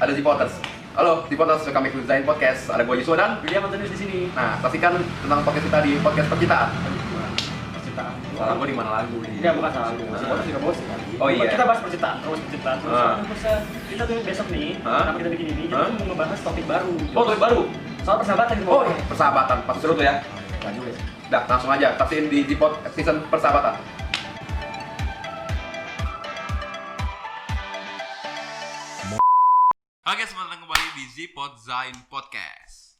ada Zipoters. Halo, Zipoters, welcome back to Design Podcast. Ada gue Yuswa dan William Antonius di sini. nah, saksikan tentang podcast kita di podcast percintaan. Percintaan. Salah gue di mana lagu nih? Enggak, bukan salah lu. Zipoters juga bos kan. Oh iya. Kita bahas percintaan, terus percintaan. Terus kita tuh besok nih, kenapa kita bikin ini? Kita tuh mau ngebahas topik baru. Oh, topik baru. Soal persahabatan gitu. Oh, persahabatan. Pasti seru tuh ya. Lanjut guys. Dah, langsung aja. Pastiin di Zipot season persahabatan. Oke, selamat datang kembali di Zipot Zain Podcast.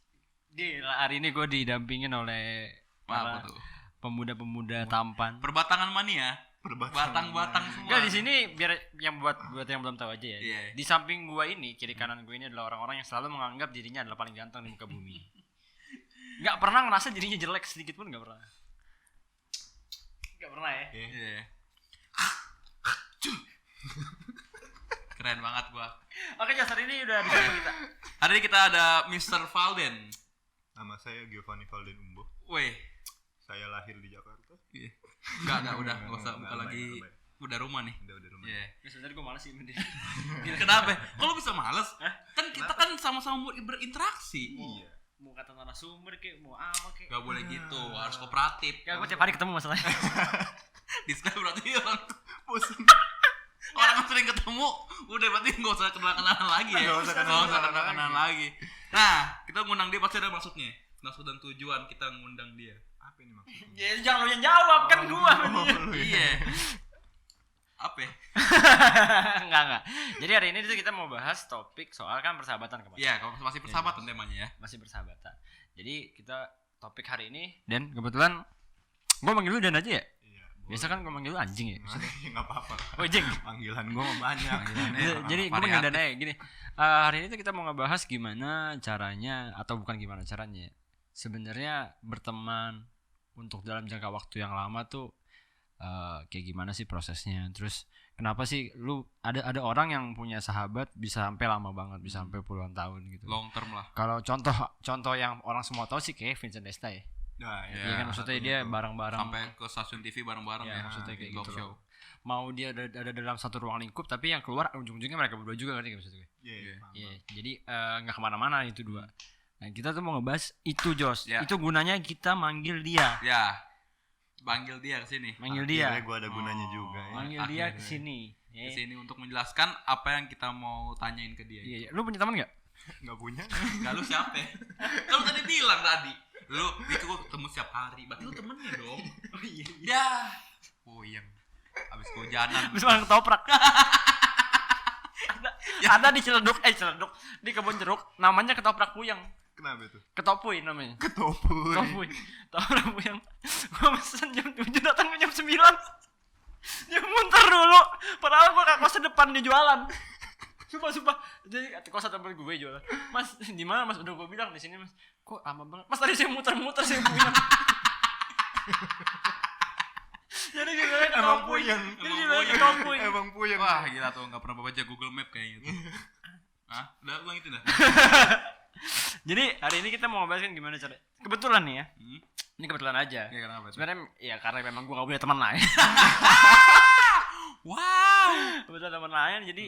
Hari ini gue didampingin oleh Apa para tuh? pemuda-pemuda tampan. Perbatangan mania, batang-batang semua. Enggak, di sini biar yang buat yang belum tahu aja ya. Iya. Di samping gue ini, kiri kanan gue ini adalah orang-orang yang selalu menganggap dirinya adalah paling ganteng di muka bumi. Enggak pernah ngerasa dirinya jelek sedikit pun, enggak pernah. Enggak pernah ya. Iya. Keren banget gua. Oke, Jas, hari ini udah di samping kita. Hari ini kita ada Mr. Valden. Nama saya Giovanni Valden Umbo. Weh. Saya lahir di Jakarta. Iya. Enggak, udah enggak usah buka Enggak, lagi. baik. Udah rumah nih. Udah rumah. Iya. Ya, sebenarnya gue malas sih sama dia. Kenapa? Kok lu bisa males? Kan kita kan sama-sama mau berinteraksi. Iya. Mau kata narasumber kek, mau apa kek. Gak boleh gitu, harus kooperatif. Ya, gue tiap hari ketemu masalahnya. Disney berarti orang Bosan. orang sering ketemu, udah berarti nggak usah kenalan lagi ya. Nggak usah kenalan lagi. Nah, kita ngundang dia pasti ada maksudnya. Maksud dan tujuan kita ngundang dia. Apa ini maksudnya? Ya, jangan lu yang jawab, kan gua. Iya. Apa ya? Enggak. Jadi hari ini tuh kita mau bahas topik soal kan persahabatan kemarin. Iya, kalau masih persahabatan temanya ya. Masih persahabatan. Jadi kita topik hari ini, Dan kebetulan gua manggil lu Dan aja ya. Iya. Biasa kan gua manggil lu anjing ya. Enggak apa-apa. Oh, jing. Panggilan gua mah banyak. Jadi gua manggil Dan aja gini. Hari ini tuh kita mau ngebahas gimana caranya atau bukan gimana caranya. Sebenarnya berteman untuk dalam jangka waktu yang lama tuh kayak gimana sih prosesnya? Terus kenapa sih lu ada orang yang punya sahabat bisa sampai lama banget, bisa sampai puluhan tahun gitu. Long term lah. Kalau contoh yang orang semua tahu sih kayak Vincent Desta ya. Nah, Iya kan, maksudnya dia bareng-bareng. Sampai ke stasiun TV bareng-bareng Ya, ya. maksudnya kayak Talk gitu show. loh. Mau dia ada dalam satu ruang lingkup, tapi yang keluar ujung-ujungnya mereka berdua juga, ngerti gak maksudnya? Iya. Iya, jadi nggak kemana-mana itu dua. Nah, kita tuh mau ngebahas itu, Jos. Ya. Itu gunanya kita manggil dia. Ya. Panggil dia ke sini. Manggil dia. Gua ada gunanya juga ya. Manggil dia Akhirnya. ke sini. Ke sini untuk menjelaskan apa yang kita mau tanyain ke dia. Iya. Lu punya teman enggak? Enggak punya. Enggak, lu siapa ya? Kan lu tadi bilang tadi. Lu itu gua ketemu setiap hari. Berarti lu temennya dong. Oh iya. Ya. Puyeng. Habis kehujanan. Bisa makan ketoprak. Ada di Ciledug, di kebun jeruk namanya ketoprak puyeng. Kenapa itu? Ketopuy namanya. Ketopuy. Ketoprak puyeng. Gua pesen jam 7 datang jam 9. Dia muter dulu. Padahal gua ke kos depan dia jualan. Sumpah. Jadi kos temen gue jualan. Mas, di mana Mas? Udah gua bilang di sini, Mas. Kok lama banget? Mas, tadi saya muter-muter saya puyeng. Jadi gitu kan Emang puyeng. Emang puyeng. Wah, gila tuh enggak pernah baca Google Map kayaknya tuh. Hah? Udah ulang itu dah. Jadi hari ini kita mau ngebahas kan gimana cara. Kebetulan nih ya. Hmm? Ini kebetulan aja. Ya kenapa tuh? Sebenarnya ya karena memang gua gak punya teman lain. Wow. Kebetulan teman lain, jadi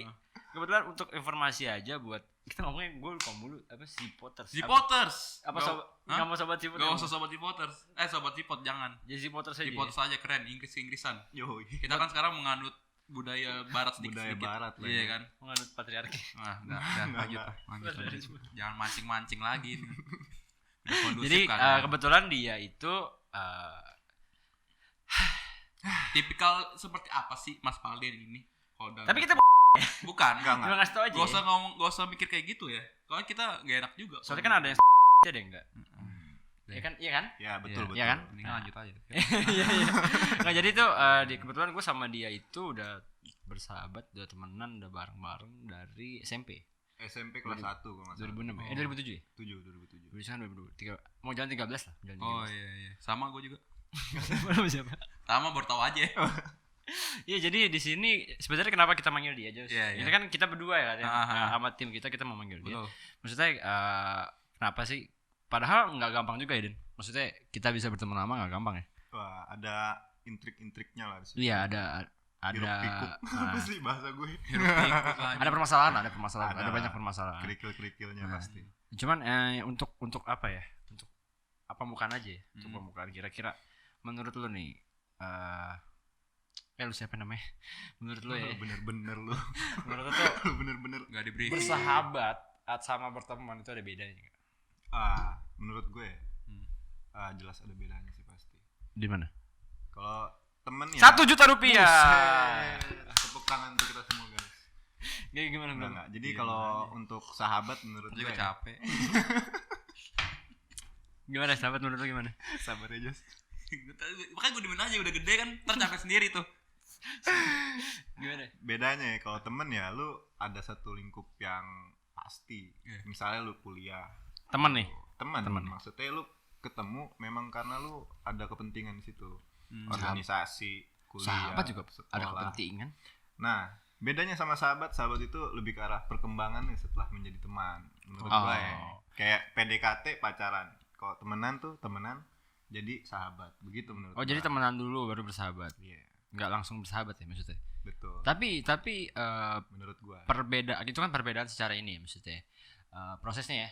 kebetulan untuk informasi aja buat kita ngomongin gue lupa mulu apa Zipoters. Zipoters. Apa sobat? Enggak mau sobat Zipot. Gak usah sobat Zipoters. Sobat Zipot jangan. Jadi Zipoters aja. Zipoters aja keren, Inggrisan. Yoi. Kita kan sekarang menganut budaya barat sedikit. Budaya barat lah. Iya ya. kan? Menganut patriarki. Nah, lanjut. Jangan mancing-mancing lagi. Udah kondusif Jadi kan. kebetulan dia itu Tipikal seperti apa sih Mas Valden ini? tapi kita bukan. cuma ngasih tau aja. Gak usah mikir kayak gitu ya. Kalau kita gak enak juga. Soalnya kan ada yang ada yang enggak. Iya kan? Iya kan? Ya, betul. Iya kan? Mendingan lanjut aja. Iya. Nah, jadi tuh kebetulan gue sama dia itu udah bersahabat, udah temenan, udah bareng-bareng dari SMP. SMP kelas 1 kalau enggak salah. 2006 ya? 2007 ya? 2007. Bisa kan 2003. Mau jalan 13 lah, jalan 13. Oh iya. Sama gue juga. Belum siapa? Sama baru tahu aja. Iya, jadi di sini sebenarnya kenapa kita manggil dia, Jos? Iya, Ini iya. kan kita berdua ya, sama tim kita mau manggil dia. Betul. Maksudnya kenapa sih? Padahal nggak gampang juga ya, Den. Maksudnya kita bisa berteman lama nggak gampang ya? Wah, ada intrik-intriknya lah di situ. Iya, ada Hiruk-pikuk. Apa sih bahasa gue? ada permasalahan, ada banyak permasalahan. Kerikil-kerikilnya pasti. Cuman untuk apa ya? Untuk pembukaan aja ya. Untuk pembukaan kira-kira menurut lu nih lu siapa namanya? Menurut lu ya? Bener-bener lu. Menurut lu tuh bener-bener Enggak di briefing. bersahabat sama berteman itu ada bedanya nggak? Menurut gue jelas ada bedanya sih pasti. Di mana? Kalau temen ya 1 juta rupiah. tepuk tangan untuk kita semua guys. Gimana bro? Enggak. Jadi kalau untuk sahabat menurut gue Juga capek. Gimana sahabat menurut lu gimana? sabar aja. Makanya gue demen aja udah gede kan, ntar capek sendiri tuh. Gimana? Bedanya ya kalau temen ya lu ada satu lingkup yang pasti. Misalnya lu kuliah. Teman nih. Teman. Temen. Maksudnya lu ketemu memang karena lu ada kepentingan di situ. Organisasi, kuliah, Sahabat juga sekolah. ada kepentingan. Nah, bedanya sama sahabat itu lebih ke arah perkembangan nih setelah menjadi teman. Menurut gue ya. Kayak PDKT pacaran. Kalau temenan tuh temenan jadi sahabat. Begitu menurut gue. Jadi temenan dulu baru bersahabat. Iya, Nggak langsung bersahabat ya maksudnya. betul. Tapi Menurut gue perbedaan itu kan perbedaan secara ini maksudnya. Prosesnya ya.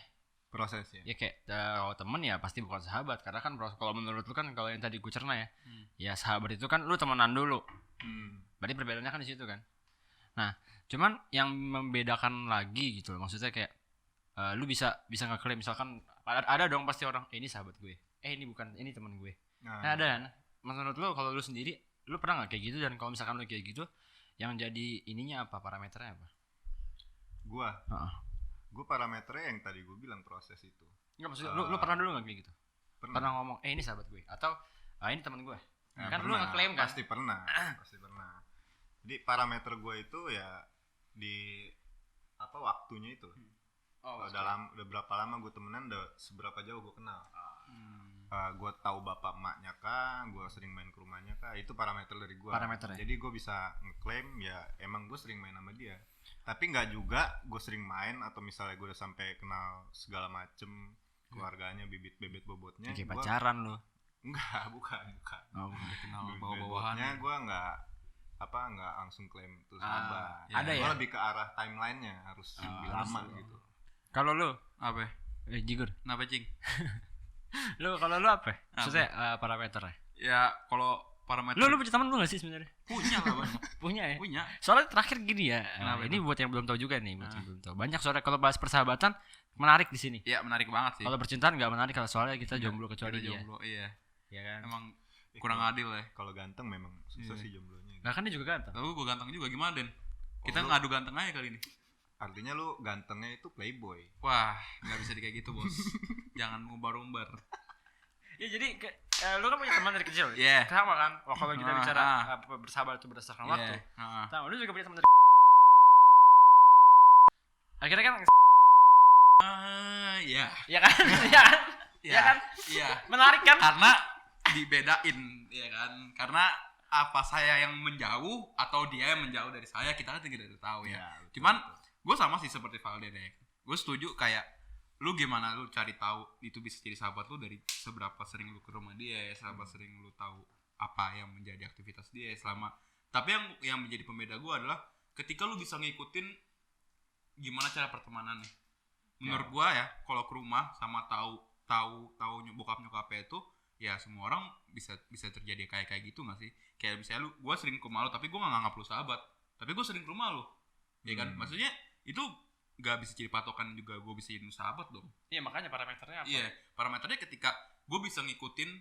proses ya. Ya kayak kalau temen ya pasti bukan sahabat karena kan kalau menurut lu kan kalau yang tadi gue cerna ya. Ya sahabat itu kan lu temenan dulu. Berarti perbedaannya kan di situ kan. Nah, cuman yang membedakan lagi gitu loh. Maksudnya kayak lu bisa ngeklaim misalkan ada dong pasti orang ini sahabat gue. Ini bukan, ini teman gue. Nah, ada kan. Menurut lu kalau lu sendiri lu pernah nggak kayak gitu dan kalau misalkan lu kayak gitu yang jadi ininya apa parameternya apa? Gue parameternya yang tadi gue bilang proses itu. Enggak maksudnya lu pernah dulu nggak kayak gitu? Pernah ngomong ini sahabat gue atau ini teman gue? Kan lu ngeklaim kan? Pasti pernah. Jadi parameter gue itu ya di waktunya itu. Udah berapa lama gue temenan, udah seberapa jauh gue kenal. Gue tahu bapak emaknya kah, gue sering main ke rumahnya kah, itu parameter dari gue. Jadi gue bisa ngeklaim ya emang gue sering main sama dia. Tapi nggak juga gue sering main atau misalnya gue udah sampai kenal segala macem keluarganya, bibit bobotnya. Kayak pacaran lu? Enggak, bukan. Udah kenal bawa-bawahan. Bobotnya gue nggak langsung klaim itu sahabat. Ada ya? Gue lebih ke arah timelinenya harus lebih lama gitu. Kalau lu Apa? Jigur. Kenapa cing? Kalau lu apa? Maksudnya parameternya? Ya kalau parameter. Lu punya teman lu nggak sih sebenarnya? Punya lah banyak. Punya ya. Punya. Soalnya terakhir gini ya. Kenapa Ini itu? buat yang belum tahu juga nih, buat yang belum tahu. Banyak soalnya kalau bahas persahabatan menarik di sini. Iya menarik banget sih. Kalau percintaan nggak menarik kalau soalnya kita jomblo kecuali dia. Jomblo, iya. Iya kan? Emang kurang adil ya. Kalau ganteng memang susah sih jomblonya. Nah kan dia juga ganteng. Tapi gue ganteng juga gimana Den? Kita ngadu ganteng aja kali ini. Artinya lu gantengnya itu playboy. Wah, nggak bisa kayak gitu bos. Jangan umbar-umbar. Ya jadi lu kan punya teman dari kecil. Iya. Sama kan? Kalau kita bicara bersahabat itu berdasarkan waktu. Sama lu juga punya teman dari akhirnya kan Iya. ya kan? Ya kan? Iya. Menarik kan? Karena dibedain, ya kan? Karena apa saya yang menjauh atau dia yang menjauh dari saya kita kan tidak tahu ya. Cuman gue sama sih seperti Valde deh. Gue setuju kayak lu gimana lu cari tahu itu bisa jadi sahabat lu dari seberapa sering lu ke rumah dia, seberapa sering lu tahu apa yang menjadi aktivitas dia selama. Tapi yang menjadi pembeda gue adalah ketika lu bisa ngikutin gimana cara pertemanannya. Menurut gue ya, kalau ke rumah sama tahu bokap nyokapnya itu ya semua orang bisa terjadi kayak gitu nggak sih? Kayak misalnya gue sering ke rumah lu tapi gue nggak nganggap lu sahabat, tapi gue sering ke rumah lu, ya kan? Maksudnya itu nggak bisa jadi patokan juga gue bisa jadi sahabat dong. Iya makanya parameternya apa? Iya parameternya ketika gue bisa ngikutin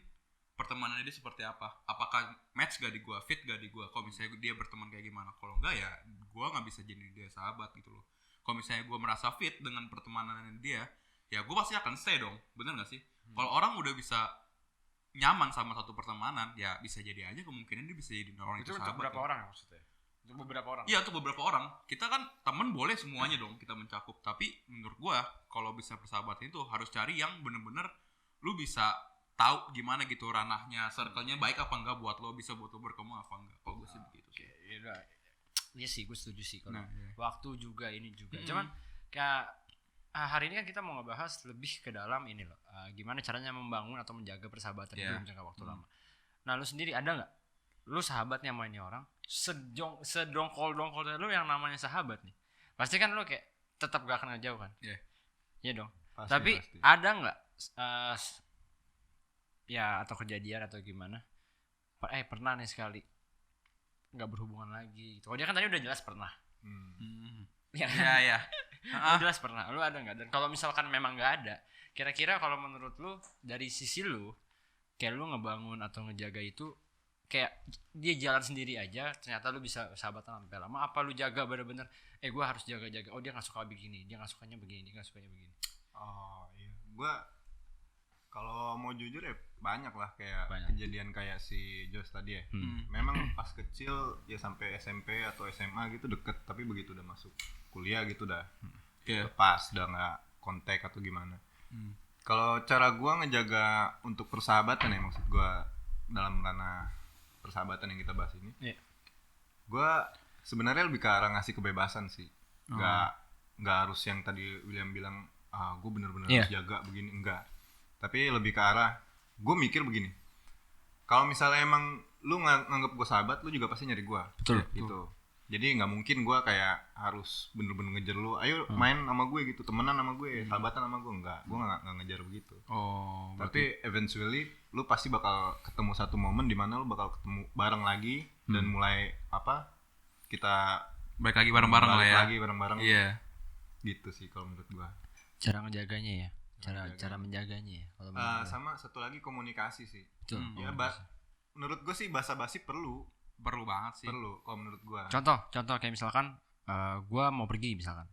pertemanan dia seperti apa, apakah match gak di gue, fit gak di gue. Kalau misalnya dia berteman kayak gimana, kalau enggak ya gue nggak bisa jadi dia sahabat gitu loh. Kalau misalnya gue merasa fit dengan pertemanan dia, ya gue pasti akan stay dong, bener nggak sih? Kalau orang udah bisa nyaman sama satu pertemanan, ya bisa jadi aja kemungkinan dia bisa jadi orang itu sahabat. Untuk berapa orang maksudnya? Untuk beberapa orang? Iya untuk beberapa orang. Kita kan temen boleh semuanya dong kita mencakup, tapi menurut gue kalau bisa persahabatan itu harus cari yang bener-bener lu bisa tahu gimana gitu ranahnya, circle-nya baik apa enggak buat lo, bisa buat lo berkembang apa enggak. Kalau gue sih begitu sih. Iya sih, gue setuju sih kalau iya. waktu juga ini juga. Cuman kayak hari ini kan kita mau ngebahas lebih ke dalam ini loh, gimana caranya membangun atau menjaga persahabatan dalam jangka waktu lama. Nah, lu sendiri ada nggak lu sahabatnya sama ini orang, sedongkol lu yang namanya sahabat nih, pasti kan lu kayak tetap gak akan ngejauh kan? Iya dong. Pasti, Tapi pasti. ada nggak ya atau kejadian atau gimana? Pernah nih sekali nggak berhubungan lagi gitu. Oh dia kan tadi udah jelas pernah. Ya. Iya. Udah jelas pernah. Lu ada nggak? Dan kalau misalkan memang nggak ada, kira-kira kalau menurut lu dari sisi lu, kayak lu ngebangun atau ngejaga itu, kayak dia jalan sendiri aja, ternyata lu bisa sahabatan sampai lama. Apa lu jaga bener-bener? Gue harus jaga-jaga. Oh dia nggak suka begini, dia nggak sukanya begini, dia nggak sukanya begini. Oh iya, gue kalau mau jujur ya banyak lah kayak Banyak. kejadian kayak si Jos tadi ya. Memang pas kecil ya sampai SMP atau SMA gitu deket, tapi begitu udah masuk kuliah gitu udah lepas, udah nggak kontak atau gimana. Kalau cara gue ngejaga untuk persahabatan ya, maksud gue dalam ranah persahabatan yang kita bahas ini, gue sebenarnya lebih ke arah ngasih kebebasan sih, nggak harus yang tadi William bilang gue bener-bener harus jaga begini, enggak. Tapi lebih ke arah gue mikir begini, kalau misalnya emang lu nganggep gue sahabat, lu juga pasti nyari gue. Betul. Gitu. Jadi nggak mungkin gue kayak harus bener-bener ngejar lu, ayo main sama gue gitu, temenan sama gue, sahabatan sama gue, enggak. Gue nggak ngejar begitu. Tapi eventually lu pasti bakal ketemu satu momen di mana lu bakal ketemu bareng lagi dan mulai kita Baik lagi bareng-bareng lah ya. lagi bareng-bareng. Iya. Gitu sih kalau menurut gue. Cara ngejaganya ya, cara menjaganya ya. Kalau Sama satu lagi komunikasi sih. Betul. Ya menurut gue sih basa-basi perlu Banget sih. kalau menurut gue. Contoh kayak misalkan gue mau pergi misalkan,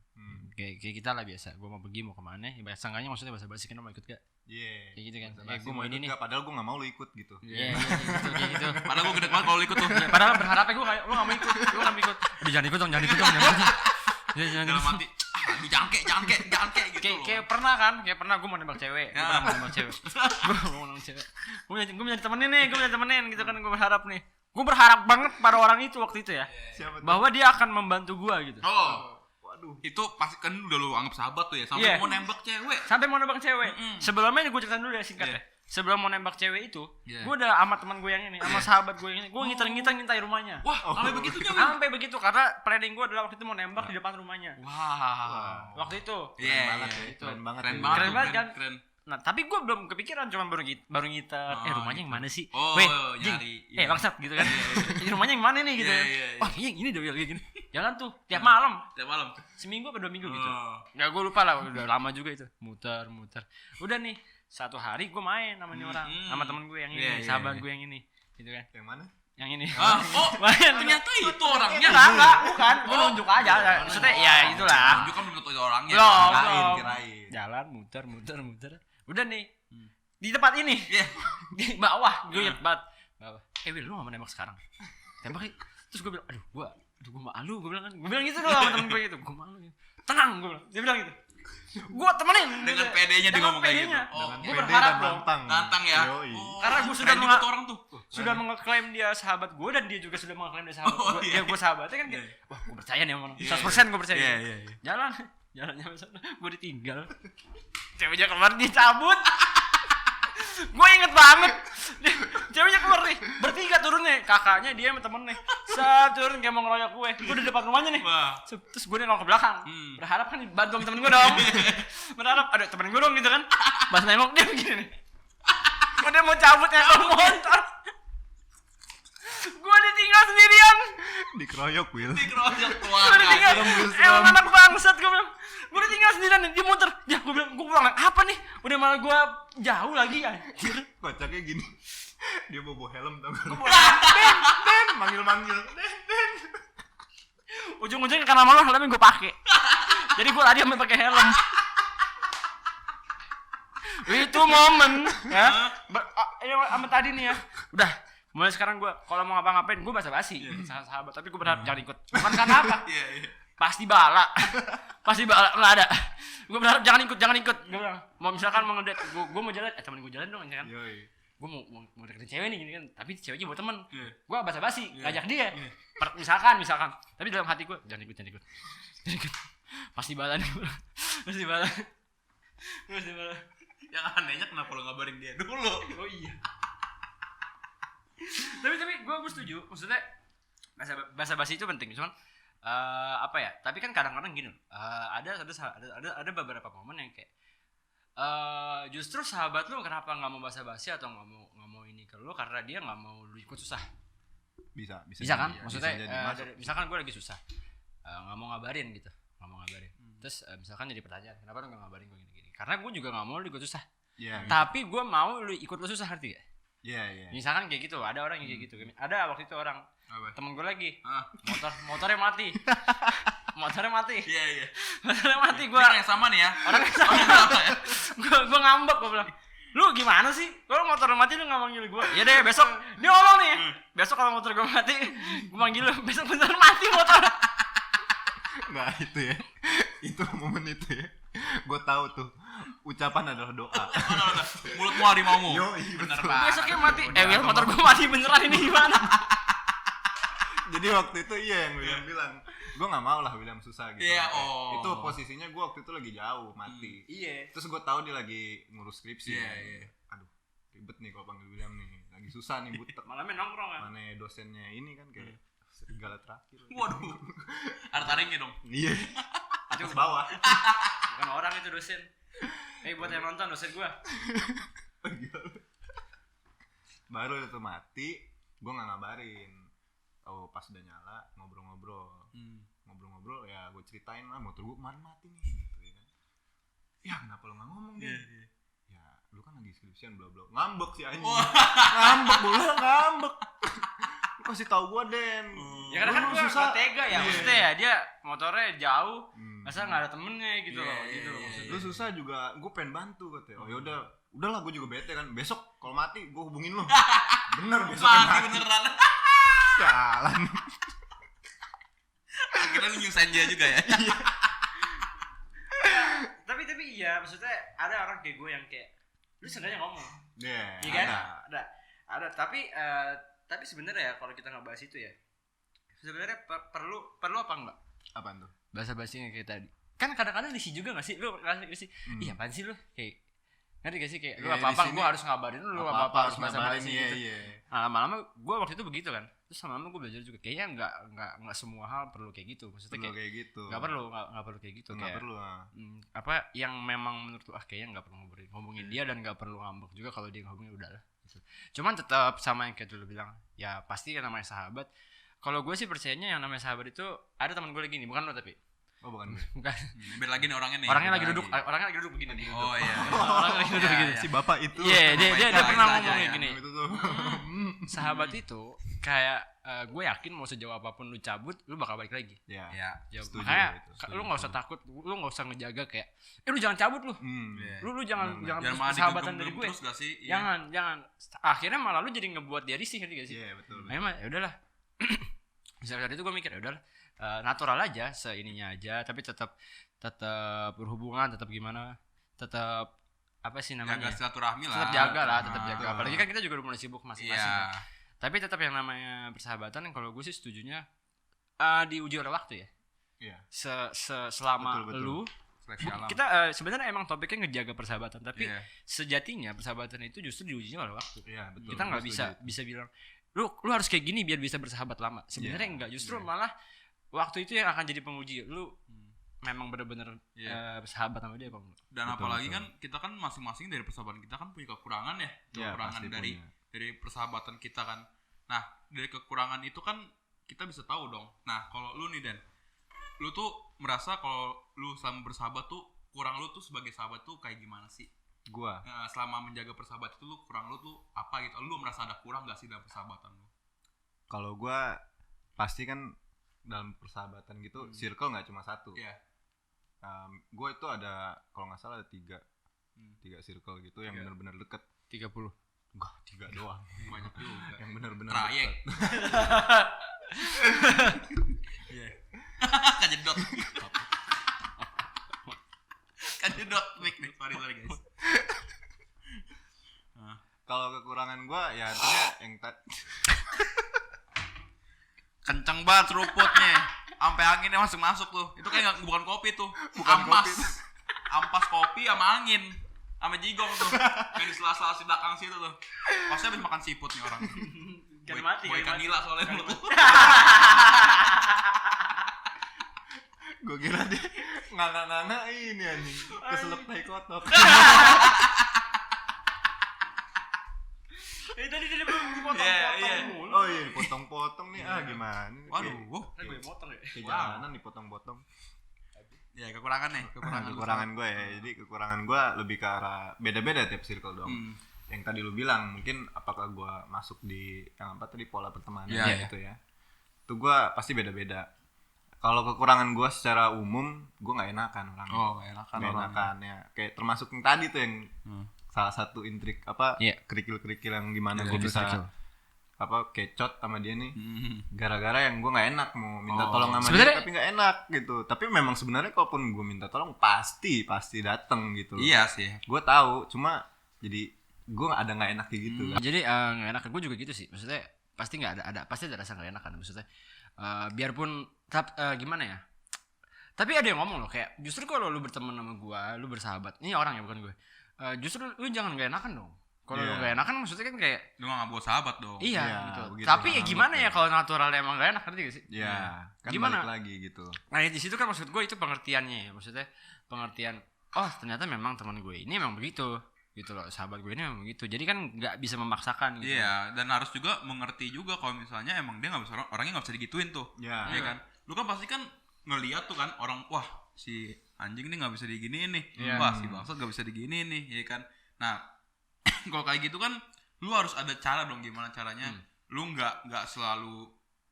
kayak kita lah biasa, gue mau pergi mau kemana, ya seenggaknya maksudnya basa-basi kan mau ikut gak? Iya. Kayak gitu kan. Basa-basi Gue mau ini nih. Padahal gue nggak mau lu ikut gitu. Iya, kayak gitu. Padahal gue gede banget kalau lu ikut tuh. Ya, padahal berharapnya gue kayak lu gak mau ikut, lu gak mau ikut. Aduh, jangan ikut dong. Dalam hati, aduh jangan kayak gitu. Kayak pernah gue mau nembak cewek. Gue mau nembak cewek. Gue mau temenin gitu kan, gue berharap nih. Gue berharap banget pada orang itu waktu itu ya. Siapa tuh? Bahwa dia akan membantu gue gitu. Waduh. Itu pasti kan udah lu anggap sahabat tuh ya, sampai mau nembak cewek. Sampai mau nembak cewek. Sebelumnya gue ceritain dulu ya singkat ya. Sebelum mau nembak cewek itu, gue udah sama teman gue yang ini, sama sahabat gue yang ini, gue ngintai rumahnya. Wah, sampai begitunya. Sampai begitu karena planning gue adalah waktu itu mau nembak di depan rumahnya. Wow. Waktu itu. Keren banget. Keren Keren banget kan? Keren. Nah, tapi gue belum kepikiran, cuma baru ngitar. Rumahnya yang mana sih? Oh, Jing. nyari. Bangsat gitu kan. Rumahnya yang mana nih gitu. Iya. Wah, kayaknya ini kayak gini. Jalan tuh tiap malam. Tiap malam. Seminggu atau 2 minggu gitu. Enggak, gue lupa lah, udah lama juga itu. Muter. Udah nih, satu hari gue main sama nih orang, sama temen gue yang ini, sahabat gue yang ini. Gitu kan. Yang mana? Yang ini. Ternyata itu orangnya. Enggak, bukan. Gue nunjuk aja. Maksudnya ya itulah. Tunjuk kan belum tentu orangnya. Belum. Kirain. Jalan muter. Udah nih. Di tempat ini. Di bawah, gue lihat banget. Bawah. Will, lu enggak mau nembak sekarang? Tembak. Terus gue bilang, aduh gue malu, gue bilang gitu doang sama temen gue gitu. Gue malu. Tenang, gue bilang. Dia bilang gitu. Gue temenin Dengan PD-nya dia ngomong kayak gitu. Gue berharap dong. Ganteng ya. Karena gue sudah juga tuh orang tuh. sudah mengeklaim dia sahabat gue dan dia juga sudah mengeklaim dia sahabat gue. Dia gue sahabatnya kan kayak, wah gue percaya nih sama orang. 100% gue percaya. Jalan sampai sana, gue ditinggal. Ceweknya keluar, dia cabut. Gue inget banget. Ceweknya keluar nih, bertiga turunnya, kakaknya dia sama temennya. Turun kayak mau ngeroyok gue. Gue di depan rumahnya nih. Terus gue nengok ke belakang. Berharap kan bantu temen gue dong. Berharap ada temen gue dong gitu kan. Pas nengok dia begini nih. Udah mau cabut nengok motor. Gue ditinggal sendirian. Dikeroyok, Will. Gue ditinggal. Emang anak bangsat gue bilang. Gue ditinggal sendirian nih, dia muter. Ya gue bilang, gue pulang apa nih? Udah malah gue jauh lagi anjir. Kocaknya gini. Dia bawa helm tau gak? Gue bilang, Ben, Manggil. ujung-ujungnya karena malu helmnya gue pakai. Jadi gue lari sampai pakai helm. Itu momen ya. Sama tadi nih ya. Udah, mulai sekarang gue kalau mau ngapa-ngapain gue basa-basi sama sahabat, tapi gue berharap jangan ikut. Bukan karena apa? Pasti bala nggak ada. Gue berharap jangan ikut. Gue bilang mau misalkan mau ngedate, gue mau jalan, temen gue jalan dong kan. Gue mau deketin cewek nih gini kan, tapi ceweknya buat temen. Gue basa-basi ngajak dia. Misalkan, tapi dalam hati gue jangan ikut. Pasti bala nih. Pasti bala. Yang anehnya kenapa lo ngabarin dia dulu? Oh iya. Tapi gue setuju, maksudnya bahasa basi itu penting, cuman apa ya, tapi kan kadang-kadang gini, ada beberapa momen yang kayak justru sahabat lu kenapa nggak mau bahasa basi atau nggak mau ini ke lu karena dia nggak mau lu ikut susah. Bisa kan jadi, maksudnya bisa misalkan gue lagi susah, nggak mau ngabarin gitu, terus misalkan jadi pertanyaan kenapa lu nggak ngabarin gue gini karena gue juga nggak mau lu ikut susah. Tapi gue mau lu ikut lu susah, ngerti gak? Iya. Misalkan kayak gitu, ada orang yang kayak gitu. Ada waktu itu orang temen gue lagi, motornya mati. Motornya mati. Iya. Motornya mati. Gue orang yang sama nih ya. Orang yang sama ya. Gue ngambek, gue bilang, lu gimana sih? Kalau motornya mati lu nggak manggil gue? Ya deh besok dia ngomong nih. Besok kalau motor gue mati, gue manggil lu. Besok bener mati motor. Nah itu ya, itu momen itu ya. Gue tahu tuh, ucapan adalah doa. Mulutmu harimaumu. Bener banget. Besoknya mati. Motor gue mati beneran, ini gimana? Jadi waktu itu yang William bilang, gue nggak mau lah William susah gitu. Iya, Itu posisinya gue waktu itu lagi jauh mati. Iya. Terus gue tahu dia lagi ngurus skripsi. Iya. Aduh, ribet nih kalau panggil William nih, lagi susah nih butek. Malamnya nongkrong kan. Mana dosennya ini kan kayak serigala terakhir. Waduh. Artaringnya dong. Iya. Atas bawah. Bukan orang itu dosen. Buat yang nonton dosen gue. Baru itu mati, gue nggak ngabarin. Oh pas udah nyala ngobrol-ngobrol ya gue ceritain lah motor gue kemarin mati nih gitu ya kan. Ya kenapa lo nggak ngomong dia? Ya lu kan lagi skripsian bla bla. Ngambek sih anjing. Ngambek. Lu kasih tahu gue Den. Ya karena kan gue susah tega ya. Maksudnya ya dia motornya jauh. Masa nggak ada temennya gitu loh. Gitu loh maksudnya. Lu susah juga, gue pengen bantu katanya. Oh yaudah, udahlah gue juga bete kan. Besok kalau mati gue hubungin lu. Bener besok Mati beneran. Jalan. Akhirnya lu nyusahin dia juga ya. Tapi iya maksudnya ada orang kayak gue yang kayak lu sebenarnya ngomong. Iya kan? Ada. Tapi sebenarnya ya kalau kita nggak bahas itu ya, sebenarnya perlu apa enggak? Apaan tuh? Bahasa basinya kayak tadi. Kan kadang-kadang risih juga nggak sih? Lu nggak sih? Iya apaan sih lu? Kayak ngerti gak sih kayak lu apa-apa gue harus ngabarin lu apa-apa harus bahasa basi gitu. Nah lama-lama gue waktu itu begitu kan. Terus lama-lama gue belajar juga kayaknya nggak semua hal perlu kayak gitu. Maksudnya kayak gitu. Nggak perlu kayak gitu. Nggak perlu. Apa yang memang menurut lu kayaknya nggak perlu ngomongin dia dan nggak perlu ngambek juga kalau dia ngomongin udahlah. Gitu. Cuman tetap sama yang kayak dulu bilang ya pasti yang namanya sahabat. Kalau gue sih percayanya yang namanya sahabat itu ada teman gue lagi nih bukan lo tapi. Oh bukan. Biar lagi nih orangnya nih. Orangnya lagi duduk begini nih. Oh iya. Orangnya lagi duduk begini. Si bapak itu. Iya, dia pernah ngomong kayak gini. Itu tuh. Sahabat itu kayak gue yakin mau sejauh apapun lu cabut, lu bakal balik lagi. Iya. Makanya lu nggak usah takut, lu nggak usah ngejaga kayak, lu jangan cabut lu. Lu jangan persahabatan dari gue. Terus gak sih? Jangan. Akhirnya malah lu jadi ngebuat dia risih ngerti gak sih? Iya betul. Nah, ya udahlah. Misalnya itu gue mikir ya udahlah. Natural aja seininya aja tapi tetap berhubungan tetap gimana tetap apa sih namanya jaga silaturahmi lah tetap jaga apalagi kan kita juga udah mulai sibuk masing-masing ya. Tapi tetap yang namanya persahabatan kalau gue sih setujunya diuji oleh waktu ya selama betul. lu seleksi alam. Kita sebenarnya emang topiknya ngejaga persahabatan tapi sejatinya persahabatan itu justru diujinya oleh waktu. Betul. Kita nggak bisa bilang lu harus kayak gini biar bisa bersahabat lama sebenarnya enggak justru malah waktu itu yang akan jadi penguji lu memang benar-benar bersahabat sama dia apa enggak. Dan apalagi kan kita kan masing-masing dari persahabatan kita kan punya kekurangan ya kekurangan dari persahabatan kita kan. Nah dari kekurangan itu kan kita bisa tahu dong. Nah kalau lu nih Dan, lu tuh merasa kalau lu selama bersahabat tuh kurang lu tuh sebagai sahabat tuh kayak gimana sih? Gua selama menjaga persahabatan itu lu kurang lu tuh apa gitu? Lu merasa ada kurang gak sih dalam persahabatan lu? Kalau gua pasti kan dalam persahabatan gitu circle nggak cuma satu. Gue itu ada kalau nggak salah ada tiga circle gitu yang benar-benar deket. 30. Enggak, 3 doang. Banyak juga. Yang benar-benar trayek. Kajedot. Kajedot mic nih. Sorry guys. Kalau kekurangan gue ya artinya yang kenceng banget seruputnya, sampai anginnya masuk tuh. Itu kayak bukan kopi tuh, ampas kopi sama angin, sama jigong tuh, yang di sela-sela si belakang situ tuh. Pasti habis makan siput nih orang. Ikan mati, Boy ikan mati. Kanila soalnya lu. Gue kira dia ngana-ngana ini anjing keselep tai kotok. Tadi dia potong-potong Iya. mulu. Oh iya, potong-potong nih. Gimana? Waduh. Gue potong ya. Kayak jalanan dipotong-potong. Ya kekurangan nih, Kekurangan gue ya. Jadi kekurangan gue lebih ke arah beda-beda tiap circle dong. Yang tadi lu bilang mungkin apakah gue masuk di yang apa tadi pola pertemanan gitu ya. Itu gue pasti beda-beda. Kalau kekurangan gue secara umum, gue nggak enakan orangnya. Nggak enakan ya. Kayak termasuk yang tadi tuh yang salah satu intrik apa kerikil-kerikil yang gimana gue bisa apa kecot sama dia nih gara-gara yang gue nggak enak mau minta tolong sama dia tapi nggak enak gitu. Tapi memang sebenarnya kalaupun gue minta tolong pasti dateng gitu. Iya sih. Gue tahu, cuma jadi gue ada nggak enak kayak gitu kan. Jadi nggak enak, gue juga gitu sih. Maksudnya pasti nggak ada pasti ada rasa nggak enak kan. Maksudnya biarpun gimana ya. Tapi ada yang ngomong loh kayak justru kalau lu berteman sama gue, lu bersahabat. Ini orang ya bukan gue. Justru lu jangan nggak enakan dong. Kalau lu nggak enakan maksudnya kan kayak Lu nggak bawa sahabat dong. iya gitu. Begitu, Tapi ya paham, gimana betul. ya kalau naturalnya emang nggak enak, ngerti gak sih? Iya, kan Gimana? balik lagi gitu. Nah di situ kan maksud gue itu pengertiannya ya. Maksudnya pengertian oh ternyata memang teman gue ini memang begitu gitu loh, sahabat gue ini memang begitu. Jadi kan nggak bisa memaksakan gitu. Iya, dan harus juga mengerti juga kalau misalnya emang dia nggak bisa orangnya nggak bisa digituin tuh. Iya. Iya kan? Lu kan pasti kan ngeliat tuh kan orang wah si anjing nih nggak bisa diginiin nih, wah si bangsat nggak bisa diginiin nih, ya kan? Nah kalau kayak gitu kan lu harus ada cara dong gimana caranya lu nggak selalu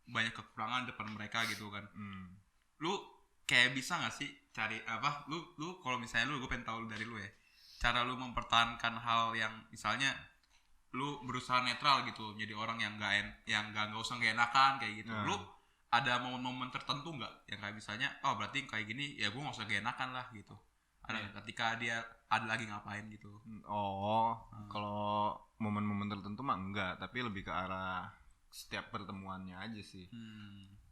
banyak kekurangan depan mereka gitu kan. Lu kayak bisa nggak sih cari apa lu kalau misalnya gue pengen tahu dari lu ya cara lu mempertahankan hal yang misalnya lu berusaha netral gitu jadi orang yang nggak usah gak enakan kayak gitu. Lu ada momen-momen tertentu nggak yang kayak misalnya oh berarti kayak gini ya gue nggak usah gak enakan lah gitu. Ada ketika dia ada lagi ngapain gitu. Kalau momen-momen tertentu mah enggak, tapi lebih ke arah setiap pertemuannya aja sih.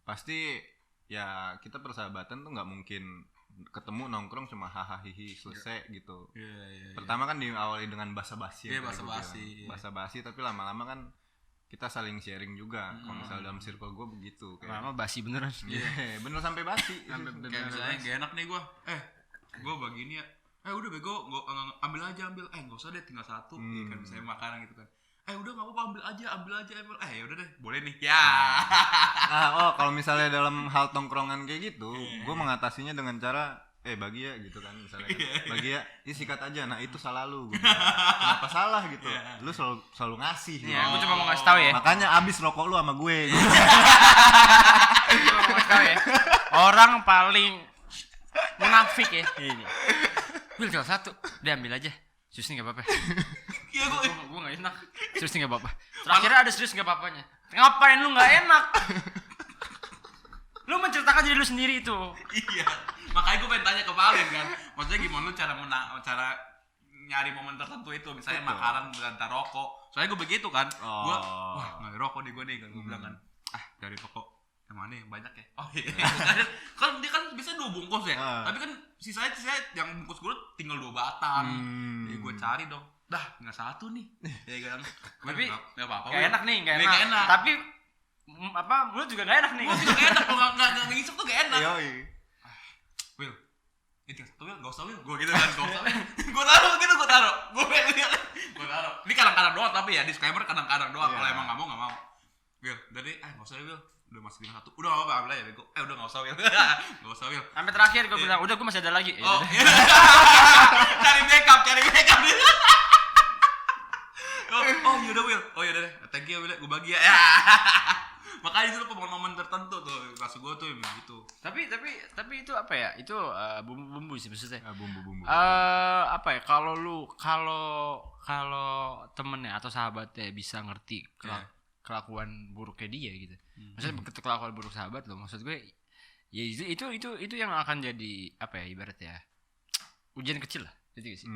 Pasti ya kita persahabatan tuh nggak mungkin ketemu nongkrong cuma hahaha selesai gitu. Pertama kan diawali dengan basa-basi. Basa-basi tapi lama-lama kan kita saling sharing juga. Kalau misalnya dalam circle gue begitu kayak Lama basi beneran. bener sampai basi. Kayak misalnya gak enak nih gue begini ya udah bego ambil aja nggak usah deh tinggal satu ya kan misalnya makanan gitu kan udah nggak apa-apa ambil aja ya udah deh boleh nih ya. Kalau misalnya dalam hal tongkrongan kayak gitu gue mengatasinya dengan cara bagi ya gitu kan misalnya bagi ya ini sikat aja. Nah itu salah lu gue bilang. Kenapa salah gitu lu selalu ngasih gitu. Gue cuma mau ngasih tahu ya. Makanya abis rokok lu sama gue gitu. Cuma mau ngasih tahu ya. Orang paling munafik ya ini. Bil tinggal satu, dia ambil aja. Serius nih gak apa-apa. Iya Gue gak enak. Serius nih gak apa-apa. Terakhirnya ada serius gak apa-apanya. Ngapain lu gak enak? Lu menceritakan diri lu sendiri itu. Iya, makanya gue pengen tanya ke Valen kan maksudnya gimana lu cara nyari momen tertentu itu misalnya makanan dan rokok soalnya gue begitu kan gue wah nggak rokok nih gue nih kan gue bilang kan dari rokok yang mana yang banyak ya kan dia kan bisa 2 bungkus ya tapi kan sisanya yang bungkus gue tinggal 2 batang jadi gue cari dong tinggal 1 nih ya kan Tapi nggak apa-apa gak enak nih, gak Nggak enak. Tapi mulut juga gak enak nih. mulut juga gak enak kalau nggak ngisep tuh gak enak. Will, ini tinggal 1 Will, gak usah Will, gue gitu kan, gak usah Will. Gue taruh gitu, gue taruh. Ini kadang-kadang doang tapi ya disclaimer kadang-kadang doang. Kalau emang gak mau. Will, dari gak usah Will, udah masih tinggal 1. Udah gak apa-apa, ambil aja bego. Udah gak usah Will, gak usah Will. Sampai terakhir gue bilang, udah gue masih ada lagi. Oh, cari backup. Oh yaudah Will, yaudah deh, thank you Will, gue bagi ya. Makanya itu momen-momen tertentu tuh, maksud gue tuh yang gitu. Tapi itu apa ya? Itu bumbu-bumbu sih maksudnya. Bumbu-bumbu. Apa ya? Kalau temennya atau sahabatnya bisa ngerti kelakuan buruknya dia gitu. Maksudnya kelakuan buruk sahabat lo, maksud gue ya itu yang akan jadi apa ya ibaratnya ujian kecil lah Gitu sih.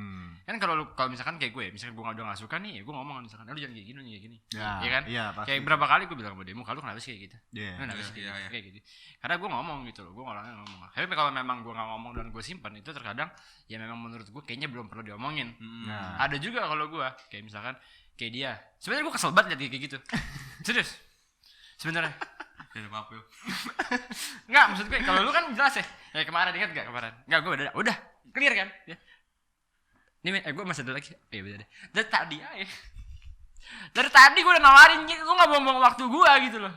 Kan kalau misalkan kayak gue, misalkan gue udah gak suka nih, ya gue ngomong misalkan, lu jangan kayak gini. Iya kan? Iya, pasti. Kayak berapa kali gue bilang sama dia, muka lu kenapa sih kayak gitu? Iya. Kenapa sih kayak gitu? Karena gue ngomong gitu loh, gue orangnya ngomong. Tapi kalau memang gue gak ngomong dan gue simpan, itu terkadang ya memang menurut gue kayaknya belum perlu diomongin. Nah. Ada juga kalau gue, kayak misalkan kayak dia. Sebenarnya gue kesel banget liat dia kayak gitu. Serius. Sebenarnya. Ya maaf Will. Enggak, maksud gue kalau lu kan jelas ya. Ya kemarin ingat gak kemarin? Enggak, gue udah clear kan? Ya. Ini gue masih ada lagi. Ya beda deh. Dari tadi gue udah nawarin, gue gak buang-buang waktu gue gitu loh.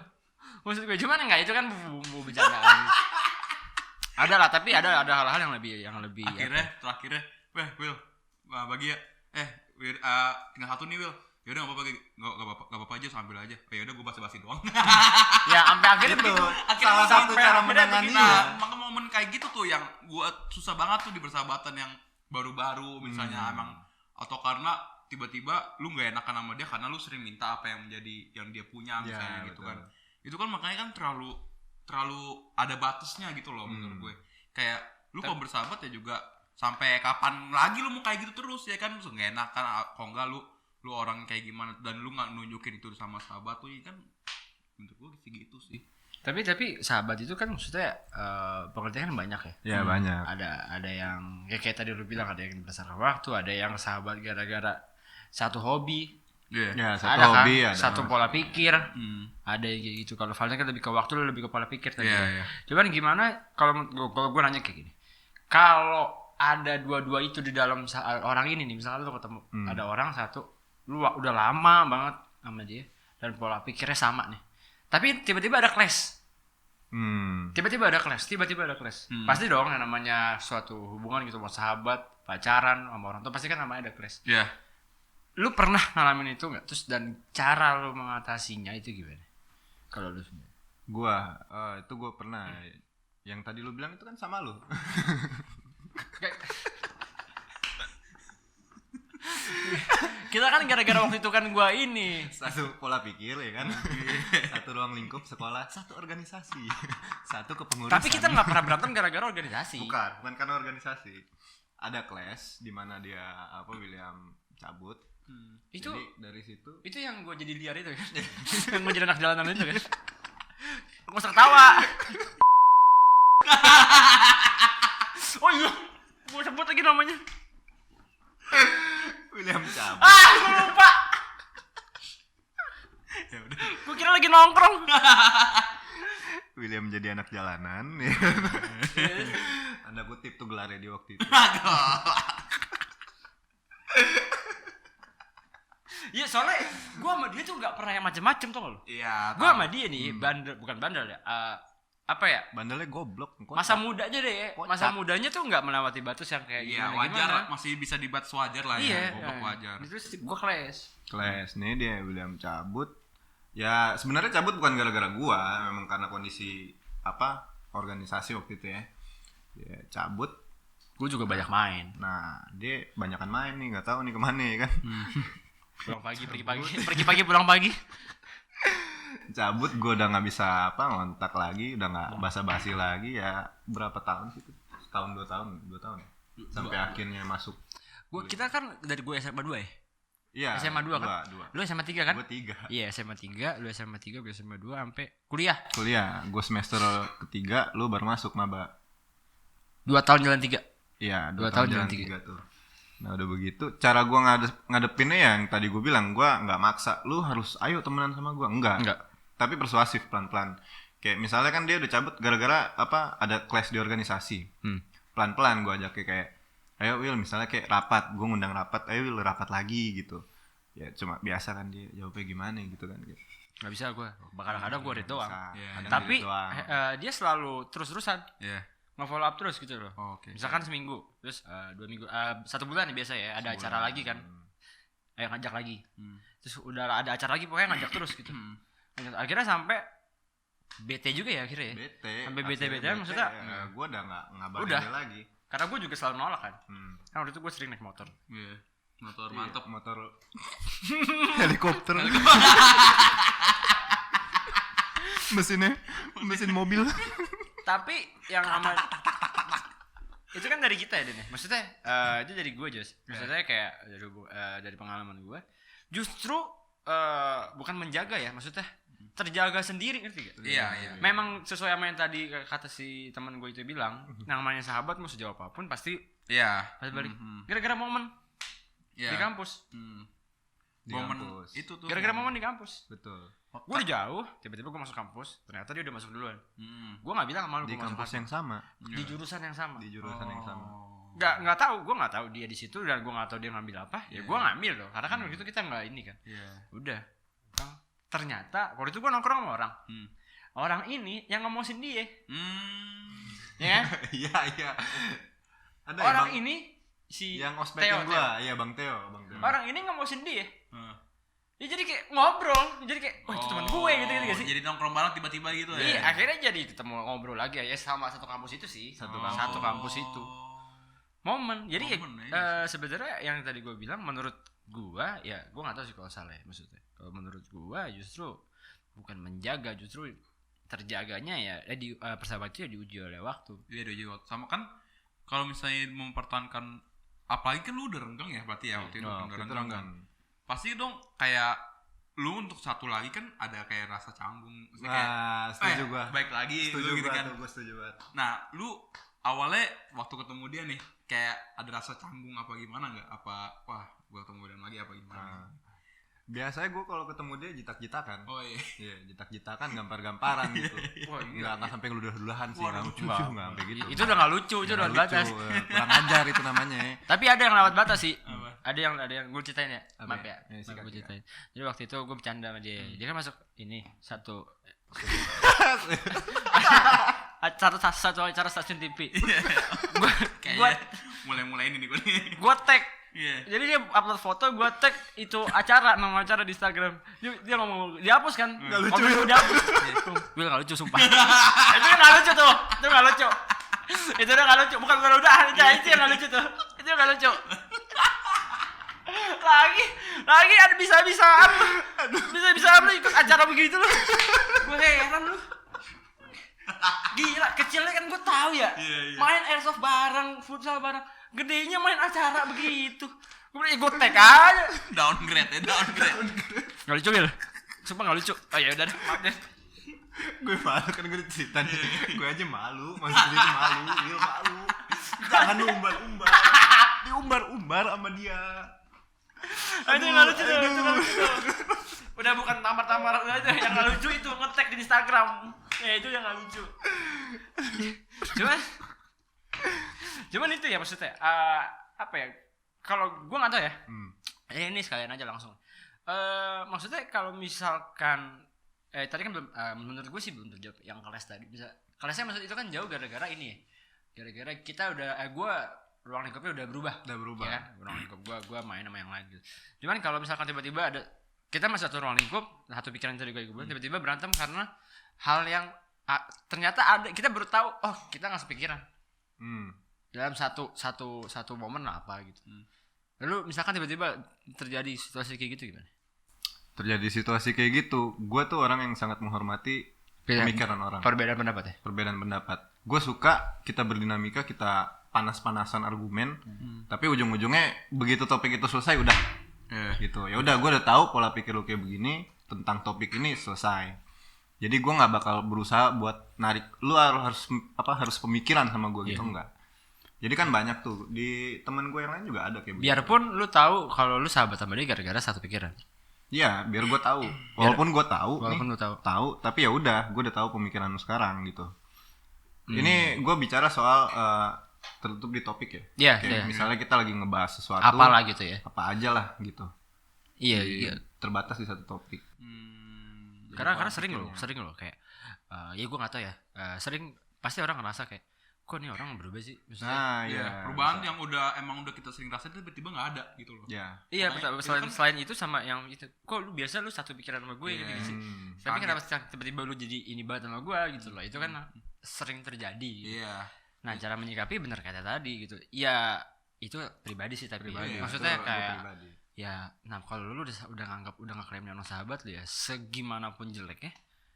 Maksud gue cuman enggak, itu kan bumbu bercandaan. Ada lah, tapi ada hal-hal yang lebih Terakhirnya, Will, bagi ya. Will, tinggal satu nih Will. Ya udah enggak apa-apa aja, sambil aja. Ya udah gue basa-basi doang. Ya sampai akhirnya Itu begitu. salah satu cara menangani. Maka momen kayak gitu tuh yang gue susah banget tuh di persahabatan yang baru-baru misalnya emang, atau karena tiba-tiba lu nggak enakan sama dia karena lu sering minta apa yang menjadi yang dia punya misalnya gitu kan. Itu kan makanya kan terlalu ada batasnya gitu loh menurut gue. Kayak lu kalau bersahabat ya juga sampai kapan lagi lu mau kayak gitu terus ya kan, lu nggak enakan kalau enggak lu orang kayak gimana dan lu nggak nunjukin itu sama sahabat tuh ya kan, menurut gue gitu sih. Tapi sahabat itu kan maksudnya pengertian banyak ya. Ya banyak. Ada yang kayak tadi lu bilang, ada yang berdasarkan waktu, ada yang sahabat gara-gara satu hobi. Ya, satu ada hobi kan? ada. Satu pola pikir. Ada yang kayak gitu. Kalau Valnya kan lebih ke waktu, lu lebih ke pola pikir tadi. Cuman gimana kalau gue nanya kayak gini. Kalau ada dua-dua itu di dalam orang ini nih, misalnya lu ketemu ada orang satu, lu udah lama banget sama dia dan pola pikirnya sama nih. Tapi tiba-tiba ada clash. Tiba-tiba ada clash. Pasti dong yang namanya suatu hubungan gitu, mau sahabat, pacaran, sama orang tua pasti kan namanya ada clash. Iya. Lu pernah ngalamin itu enggak? Terus dan cara lu mengatasinya itu gimana? Kalau lu sendiri. Itu gua pernah. Yang tadi lu bilang itu kan sama lu. Kita kan gara-gara waktu itu kan gua ini Satu pola pikir ya kan. Satu ruang lingkup sekolah, satu organisasi, satu kepengurusan. tapi kita nggak pernah berantem gara-gara organisasi. bukan karena organisasi. Ada clash di mana dia William cabut. Itu Jadi dari situ itu yang gua jadi liar itu kan. Yang gua jadi anak jalanan itu kan. Gua usah ketawa. Oh iya, gua sebut lagi namanya. William cabut. Gua lupa. Ya udah. Gua kira lagi nongkrong. William jadi anak jalanan. Ya. Anda kutip tuh gelarnya di waktu itu. Iya, soalnya gua sama dia tuh nggak pernah yang macem-macem tuh lo. Iya. Gua sama dia nih bukan bandel ya. Apa ya? Bandelnya goblok. Masa mudanya deh. Masa mudanya tuh nggak melewati batas yang kayak Iya, gimana. wajar, masih bisa dibatas wajar lah Iya, ya. Goblok wajar. Terus gua clash. Clash nih dia William cabut. Ya sebenarnya cabut bukan gara-gara gua, memang karena kondisi organisasi waktu itu ya. Dia cabut. Gua juga banyak main. Nah dia banyakan main nih, nggak tahu nih kemana ya kan. Pulang pagi, pergi pagi, pulang pagi. Cabut gue udah nggak bisa ngontak lagi, udah nggak basa-basi lagi ya. Berapa tahun sih itu? Setahun 2 tahun sampai akhirnya masuk. Kita kan dari gue SMA 2 ya. Iya. SMA 2 kan? Lu SMA 3 kan? Gue 3. Iya, SMA 3, lu SMA 3, gue SMA 2 sampai kuliah. Gue semester ketiga, lu baru masuk maba. 2 tahun jalan 3. Iya, 2 tahun jalan 3 tuh. Nah udah begitu, cara gue ngadepinnya yang tadi gue bilang, gue nggak maksa, lu harus ayo temenan sama gue, enggak. Tapi persuasif pelan-pelan. Kayak misalnya kan dia udah cabut gara-gara ada clash di organisasi. Pelan-pelan gue ajaknya kayak, ayo Will, misalnya kayak rapat, gue ngundang rapat, ayo Will rapat lagi gitu. Ya cuma biasa kan dia jawabnya gimana gitu kan. Gak bisa gue, kadang-kadang gue read doang. Yeah, tapi dia selalu terus-terusan. Iya. Nge-follow up terus gitu loh. Oke. Misalkan seminggu, terus 2 minggu, 1 bulan ya biasa ya, ada acara lagi kan. Ayo ngajak lagi. Terus udah ada acara lagi, pokoknya ngajak terus gitu. Akhirnya sampai bete juga ya akhirnya ya. Sampai bete maksudnya. Ya, gue udah nggak ngabarin dia lagi. Karena gue juga selalu nolak kan. Kan waktu itu gue sering naik motor. Iya. Motor mantap. Motor helikopter. Mesin mobil. Tapi yang sama itu kan dari kita ya Den. Maksudnya itu dari gue Jos. Maksudnya kayak dari pengalaman gue justru bukan menjaga ya, maksudnya terjaga sendiri, ngerti gak? Iya. Memang sesuai sama yang tadi kata si teman gue itu bilang, namanya sahabat mau sejauh apapun pasti balik. Gara-gara momen di kampus. Di kampus. Itu tuh. Gara-gara momen di kampus. Betul. Gue udah jauh, tiba-tiba gue masuk kampus, ternyata dia udah masuk duluan. Gue nggak bilang sama lu Di gua masuk kampus yang sama. di jurusan yang sama. Di jurusan yang sama. Nggak tahu, gue nggak tahu dia di situ dan gue nggak tahu dia ngambil apa. Ya gue ngambil loh, karena kan waktu itu kita nggak ini kan. Udah. Ternyata waktu itu gue nongkrong sama orang. Orang ini yang ngemosin dia. Ya kan? Iya. Ada Orang ya, ini si yang ospekin gua, iya Bang Teo. Orang ini ngemosin dia. Ya jadi kayak ngobrol, jadi kayak itu teman gue gitu gak sih? Jadi nongkrong bareng tiba-tiba gitu ya. Iya, akhirnya jadi ketemu ngobrol lagi ya sama satu kampus itu sih. Satu kampus itu. Momen. Jadi sebenarnya yang tadi gue bilang menurut gua ya gue nggak tahu sih kalau salah ya, maksudnya. Kalau menurut gua justru bukan menjaga, justru terjaganya ya persahabatan itu ya diuji oleh waktu. Iya, diuji waktu. Sama kan kalau misalnya mempertahankan, apalagi kan lu udah renggang ya berarti ya waktu itu renggang. Pasti dong kayak lu untuk satu lagi kan ada kayak rasa canggung. Nah, setuju gua. Baik lagi Setuju lu gitu kan. Gua setuju banget. Nah, lu awalnya waktu ketemu dia nih kayak ada rasa canggung apa gimana nggak? Apa wah gua ketemu dia lagi apa gimana? Biasanya gue kalau ketemu dia jitak-jitakan. Oh iya. Iya, jitak-jitakan, gampar-gamparan gitu. Wah, enggak sampai ngeludah-ludahan sih, enggak lucu sih, enggak sampai gitu. Itu udah enggak lucu, itu udah batas. Kurang ajar itu namanya. Tapi ada yang lewat batas sih. Ada yang gue ceritain ya. Maaf ya. Gue ceritain. Jadi waktu itu gue bercanda sama dia. Dia kan masuk ini satu acara stasiun TV. Gue mulai ini nih gue. Gue tag. Jadi dia upload foto, gue tag itu nama acara di Instagram. Dia ngomong dihapus kan? Gak lucu. Dihapus. Gue gak lucu sumpah. Itu kan gak lucu tuh. Itu gak lucu. Itu udah gak lucu. Bukan udah itu yang gak lucu tuh. Itu gak lucu. Lagi ada bisa-bisaan lu ikut acara begitu lu. Gue heran lu. Gila, kecilnya kan gue tahu ya. Main airsoft bareng, futsal bareng. Gedenya main acara begitu. Gue tag aja. Downgrade. Gak lucu ya? Sumpah gak lucu. Oh ya udah, maaf deh. Gue malu kan gue cerita nih. Gue aja malu, maksudnya itu malu, dia malu. Jangan umbar-umbar. Diumbar-umbar sama dia. Itu gak lucu tuh, itu gak lucu tuh. Udah bukan tampar-tampar aja, yang gak lucu itu nge-tag di Instagram. Ya itu yang gak lucu. Cuman itu ya maksudnya apa ya? Kalau gue nggak tahu ya. Ini sekalian aja langsung. Maksudnya kalau misalkan tadi kan menurut gue sih belum terjawab yang kelas tadi. Bisa kelasnya maksud itu kan jauh gara-gara ini ya. Gara-gara kita udah gue ruang lingkupnya udah berubah. Ya kan? Ruang lingkup gue main sama yang lain gitu. Cuman kalau misalkan tiba-tiba ada kita masih satu ruang lingkup, satu pikiran tadi gue tiba-tiba berantem karena hal yang ternyata ada, kita baru tahu kita nggak sepikiran. Dalam satu momen lah apa gitu. Lalu misalkan tiba-tiba terjadi situasi kayak gitu gimana? Terjadi situasi kayak gitu, gue tuh orang yang sangat menghormati pemikiran orang. Perbedaan pendapat ya? Perbedaan pendapat. Gue suka kita berdinamika, kita panas-panasan argumen, tapi ujung-ujungnya begitu topik itu selesai udah. Gitu. Ya udah, gue udah tahu pola pikir lu kayak begini tentang topik ini, selesai. Jadi gue nggak bakal berusaha buat narik lu harus pemikiran sama gue gitu, enggak. Jadi kan banyak tuh di temen gue yang lain juga ada kayak begitu. Biarpun lu tahu kalau lu sahabat sama dia gara-gara satu pikiran. Iya, biar gue tahu. Walaupun gue tahu, lu tahu, tapi ya udah, gue udah tahu pemikiran lu sekarang gitu. Ini gue bicara soal tertutup di topik ya. Iya. Misalnya kita lagi ngebahas sesuatu. Apalah gitu ya. Apa aja lah gitu. Iya. Terbatas di satu topik. Karena sering loh kayak ya gue nggak tahu ya. Sering pasti orang ngerasa kayak kok nih orang berubah sih. Maksudnya, perubahan yang emang udah kita sering rasain tiba-tiba nggak ada gitu loh. Iya, selain itu sama yang itu. Kok lu biasa lu satu pikiran sama gue gitu sih. Tapi kenapa tiba-tiba lu jadi ini banget sama gue gitu loh. Itu kan sering terjadi. Iya. Nah, cara menyikapi benar kata tadi gitu. Ya itu pribadi sih tapi maksudnya kayak ya kalau lu udah nganggap udah ngeklaim dia sahabat lu ya, segimanapun jeleknya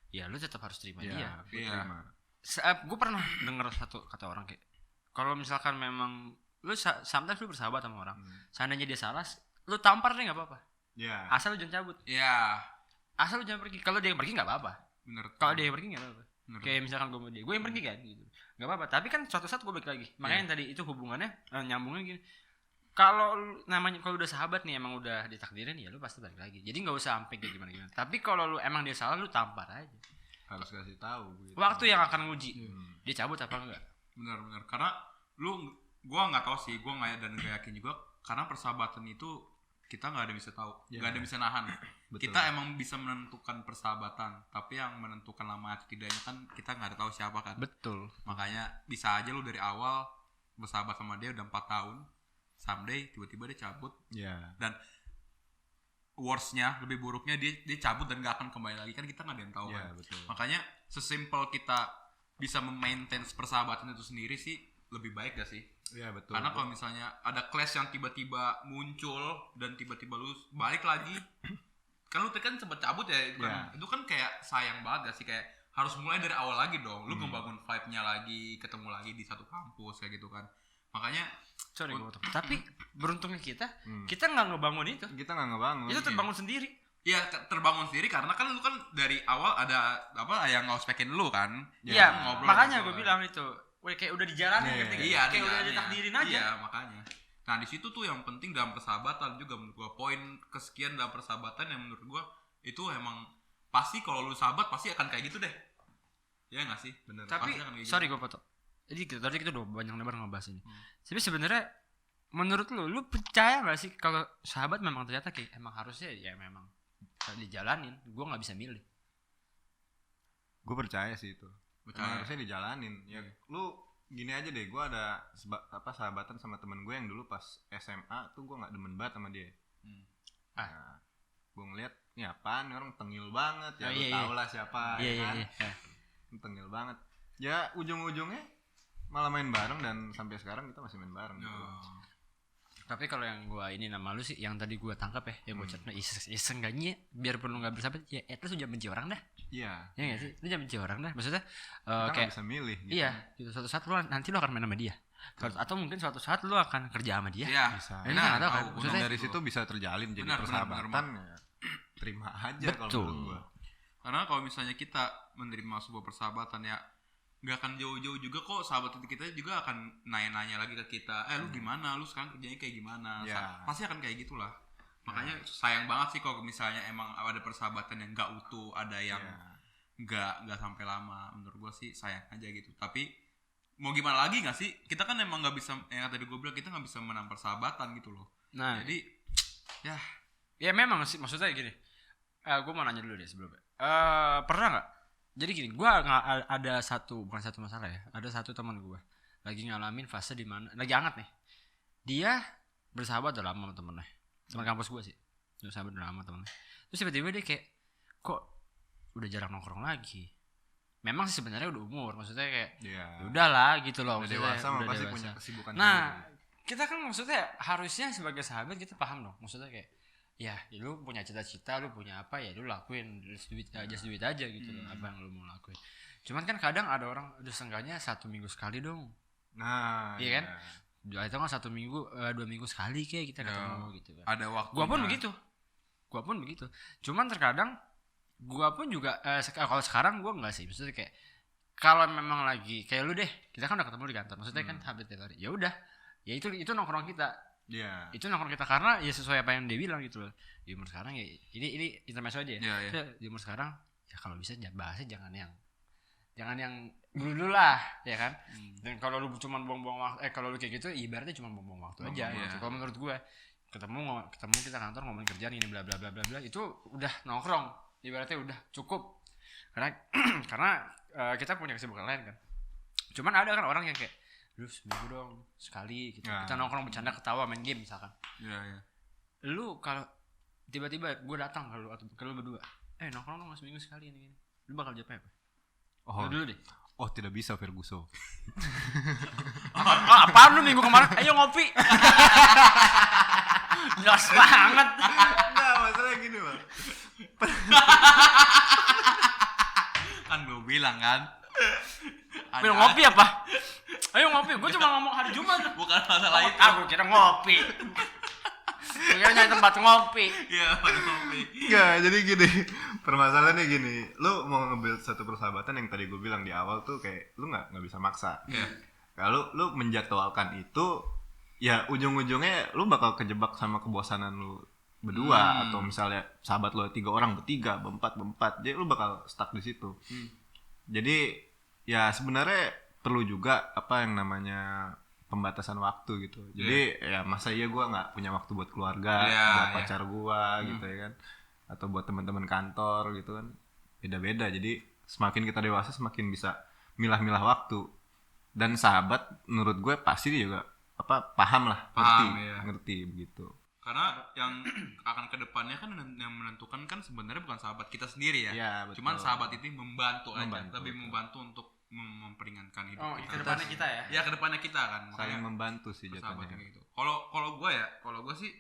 ya lu tetap harus terima dia. Iya. Gue pernah denger satu kata orang kayak kalau misalkan memang lu sometimes lu bersahabat sama orang, seandainya dia salah, lu tampar deh nggak apa-apa. Iya. Asal lu jangan cabut. Iya. Asal lu jangan pergi. Kalau dia yang pergi nggak apa-apa. Bener. Kalau dia yang pergi nggak apa-apa. Bener. Kayak misalkan gue mau dia, gue yang pergi kan gitu. Nggak apa-apa. Tapi kan suatu saat gue balik lagi. Makanya yang tadi itu hubungannya nyambungnya gini. Kalau namanya kalau udah sahabat nih emang udah ditakdirin ya lu pasti balik lagi. Jadi nggak usah sampai kayak gimana. Tapi kalau lu emang dia salah lu tampar aja. Harus kasih tahu gitu. Waktu yang akan nguji. Dia cabut apa enggak? Bener. Karena gua nggak tahu sih, gua nggak yakin juga karena persahabatan itu kita nggak ada yang bisa tahu, nggak ada yang bisa nahan. Betul. Kita emang bisa menentukan persahabatan, tapi yang menentukan lama atau tidaknya kan kita nggak ada tahu siapa kan. Betul. Makanya bisa aja lu dari awal bersahabat sama dia udah 4 tahun, someday tiba-tiba dia cabut. Iya. Dan worstnya, lebih buruknya dia cabut dan nggak akan kembali lagi kan, kita nggak ada yang tahu kan. Betul. Makanya sesimpel kita bisa memaintain persahabatan itu sendiri sih lebih baik gak sih? Iya betul. Karena kalau misalnya ada clash yang tiba-tiba muncul dan tiba-tiba lu balik lagi, kan lu kan sempet cabut ya, kan? Itu kan kayak sayang banget gak sih, kayak harus mulai dari awal lagi dong. Lu ngebangun vibe-nya lagi, ketemu lagi di satu kampus kayak gitu kan. Makanya sorry gue potong. Tapi beruntungnya kita nggak ngebangun itu. Kita nggak ngebangun. Itu terbangun sendiri. Iya, terbangun sendiri karena kan lu kan dari awal ada apa yang ngospekin lu kan. Iya, ngobrol makanya gitu. gue bilang itu. Wih, kayak udah dijalanin gitu. Iya, kayak udah ditakdirin aja. Iya, makanya. Nah, di situ tuh yang penting dalam persahabatan juga menurut gua, poin kesekian dalam persahabatan yang menurut gua itu emang pasti kalau lu sahabat pasti akan kayak gitu deh. Iya enggak sih? Bener. Tapi sorry gue potong. Jadi tadi kita udah banyak lebar ngebahas ini. Tapi sebenarnya menurut lu percaya gak sih kalau sahabat memang ternyata kayak emang harusnya ya memang dijalanin? Gue nggak bisa milih. Gue percaya sih itu. Emang harusnya dijalanin. Ya lu gini aja deh, gue ada sahabatan sama temen gue yang dulu pas SMA tuh gue nggak demen banget sama dia. Nah, gue ngeliat ini apaan, ini orang tengil banget ya. Lu tau lah siapa. Iya. Tengil banget. Ya ujung-ujungnya malah main bareng dan sampai sekarang kita masih main bareng. Tapi kalau yang gue ini nama lu sih, yang tadi gue tangkap ya, yang gue chat, seenggaknya biarpun lu nggak bersahabat, ya at least lu jangan benci orang dah. Iya. Ya nggak sih, lu jangan benci orang dah. Maksudnya kita kayak bisa milih. Gitu. Iya, gitu. Suatu saat nanti lu akan main sama dia. Atau mungkin suatu saat lu akan kerja sama dia. Iya. Bisa. Ini kan ada kan. Maksudnya dari situ bisa terjalin jadi persahabatan. Ya, terima aja kalau menurut gue. Karena kalau misalnya kita menerima sebuah persahabatan ya nggak akan jauh-jauh juga kok, sahabat kita juga akan nanya-nanya lagi ke kita, lu gimana, lu sekarang kerjanya kayak gimana, pasti akan kayak gitulah. Makanya sayang banget sih kalau misalnya emang ada persahabatan yang nggak utuh, ada yang nggak sampai lama. Menurut gue sih sayang aja gitu. Tapi mau gimana lagi nggak sih, kita kan emang nggak bisa, yang tadi gue bilang kita nggak bisa menang persahabatan gitu loh. Nah, jadi ya memang sih, maksudnya gini, gue mau nanya dulu deh sebelumnya, pernah nggak? Jadi gini, gue bukan satu masalah ya. Ada satu teman gue lagi ngalamin fase di mana lagi hangat nih. Dia bersahabat udah lama sama temennya, teman kampus gue sih. Bersahabat udah lama temennya. Terus tiba-tiba dia kayak kok udah jarang nongkrong lagi. Memang sih sebenarnya udah umur, maksudnya kayak ya udahlah gitu loh. Udah dewasa mah pasti punya kesibukan. Nah, kita kan maksudnya harusnya sebagai sahabat kita paham dong. Maksudnya kayak ya lu punya cita-cita, lu punya apa ya lu lakuin, just duit aja gitu loh, apa yang lu mau lakuin. Cuman kan kadang ada orang udah seenggaknya 1 minggu sekali dong. Nah iya kan, itu kan 1 minggu 2 minggu sekali kayak kita ketemu gitu kan. Ada waktu. Gua pun begitu. Cuman terkadang gua pun juga kalau sekarang gua enggak sih, maksudnya kayak kalau memang lagi kayak lu deh, kita kan udah ketemu di kantor, maksudnya kan hampir tiap hari. Ya udah, ya itu nongkrong kita. Iya. Itu nongkrong kita karena ya sesuai apa yang dia bilang gitu loh. Di umur sekarang ya ini intermezzo aja ya. Di umur sekarang ya kalau bisa bahasnya jangan yang dulu lah ya kan. Dan kalau lu cuma buang-buang waktu, kalau lu kayak gitu ibaratnya cuma buang-buang waktu aja gitu. Kalau menurut gue ketemu kita kantor ngomongin kerjaan ini bla bla bla bla bla, itu udah nongkrong. Ibaratnya udah cukup. Karena kita punya kesibukan lain kan. Cuman ada kan orang yang kayak lu seminggu dong sekali gitu. Kita nongkrong bercanda ketawa main game misalkan. Iya. Lu kalau tiba-tiba gue datang ke lu berdua, nongkrong dong seminggu sekali ini. Lu bakal jawab apa? Lu dulu deh. Oh tidak bisa Ferguson. Apaan lu minggu kemarin? Ayo ngopi. Jelas banget. Enggak, masalah gini bang. Kan gue bilang kan. Minum ngopi apa? Ayo ngopi, gue cuma ngomong hari Jumat. Bukan masalah itu. Aku kira ngopi. Gue kira nyari tempat ngopi. Iya, ngopi. Enggak, jadi gini, permasalahannya gini, lu mau nge-build satu persahabatan yang tadi gue bilang di awal tuh kayak lu nggak bisa maksa. Iya. Kalau lu menjadwalkan itu, ya ujung-ujungnya lu bakal kejebak sama kebosanan lu berdua atau misalnya sahabat lu 3 orang, bertiga, berempat, jadi lu bakal stuck di situ. Jadi ya sebenarnya perlu juga apa yang namanya pembatasan waktu gitu. Jadi ya masa iya gue nggak punya waktu buat keluarga, buat pacar gue gitu ya kan, atau buat teman-teman kantor gitu kan, beda-beda. Jadi semakin kita dewasa semakin bisa milah-milah waktu. Dan sahabat menurut gue pasti juga apa paham lah, ngerti begitu. Karena yang akan kedepannya kan yang menentukan kan sebenarnya bukan sahabat kita sendiri ya. Iya, betul. Cuman sahabat itu membantu aja, lebih betul. membantu untuk memperingatkan hidup Oh, kita. kedepannya kita ya. Ya kedepannya kita kan. Saling Makanya membantu sih bersahabat jatuhnya. kayak gitu. Kalau gue sih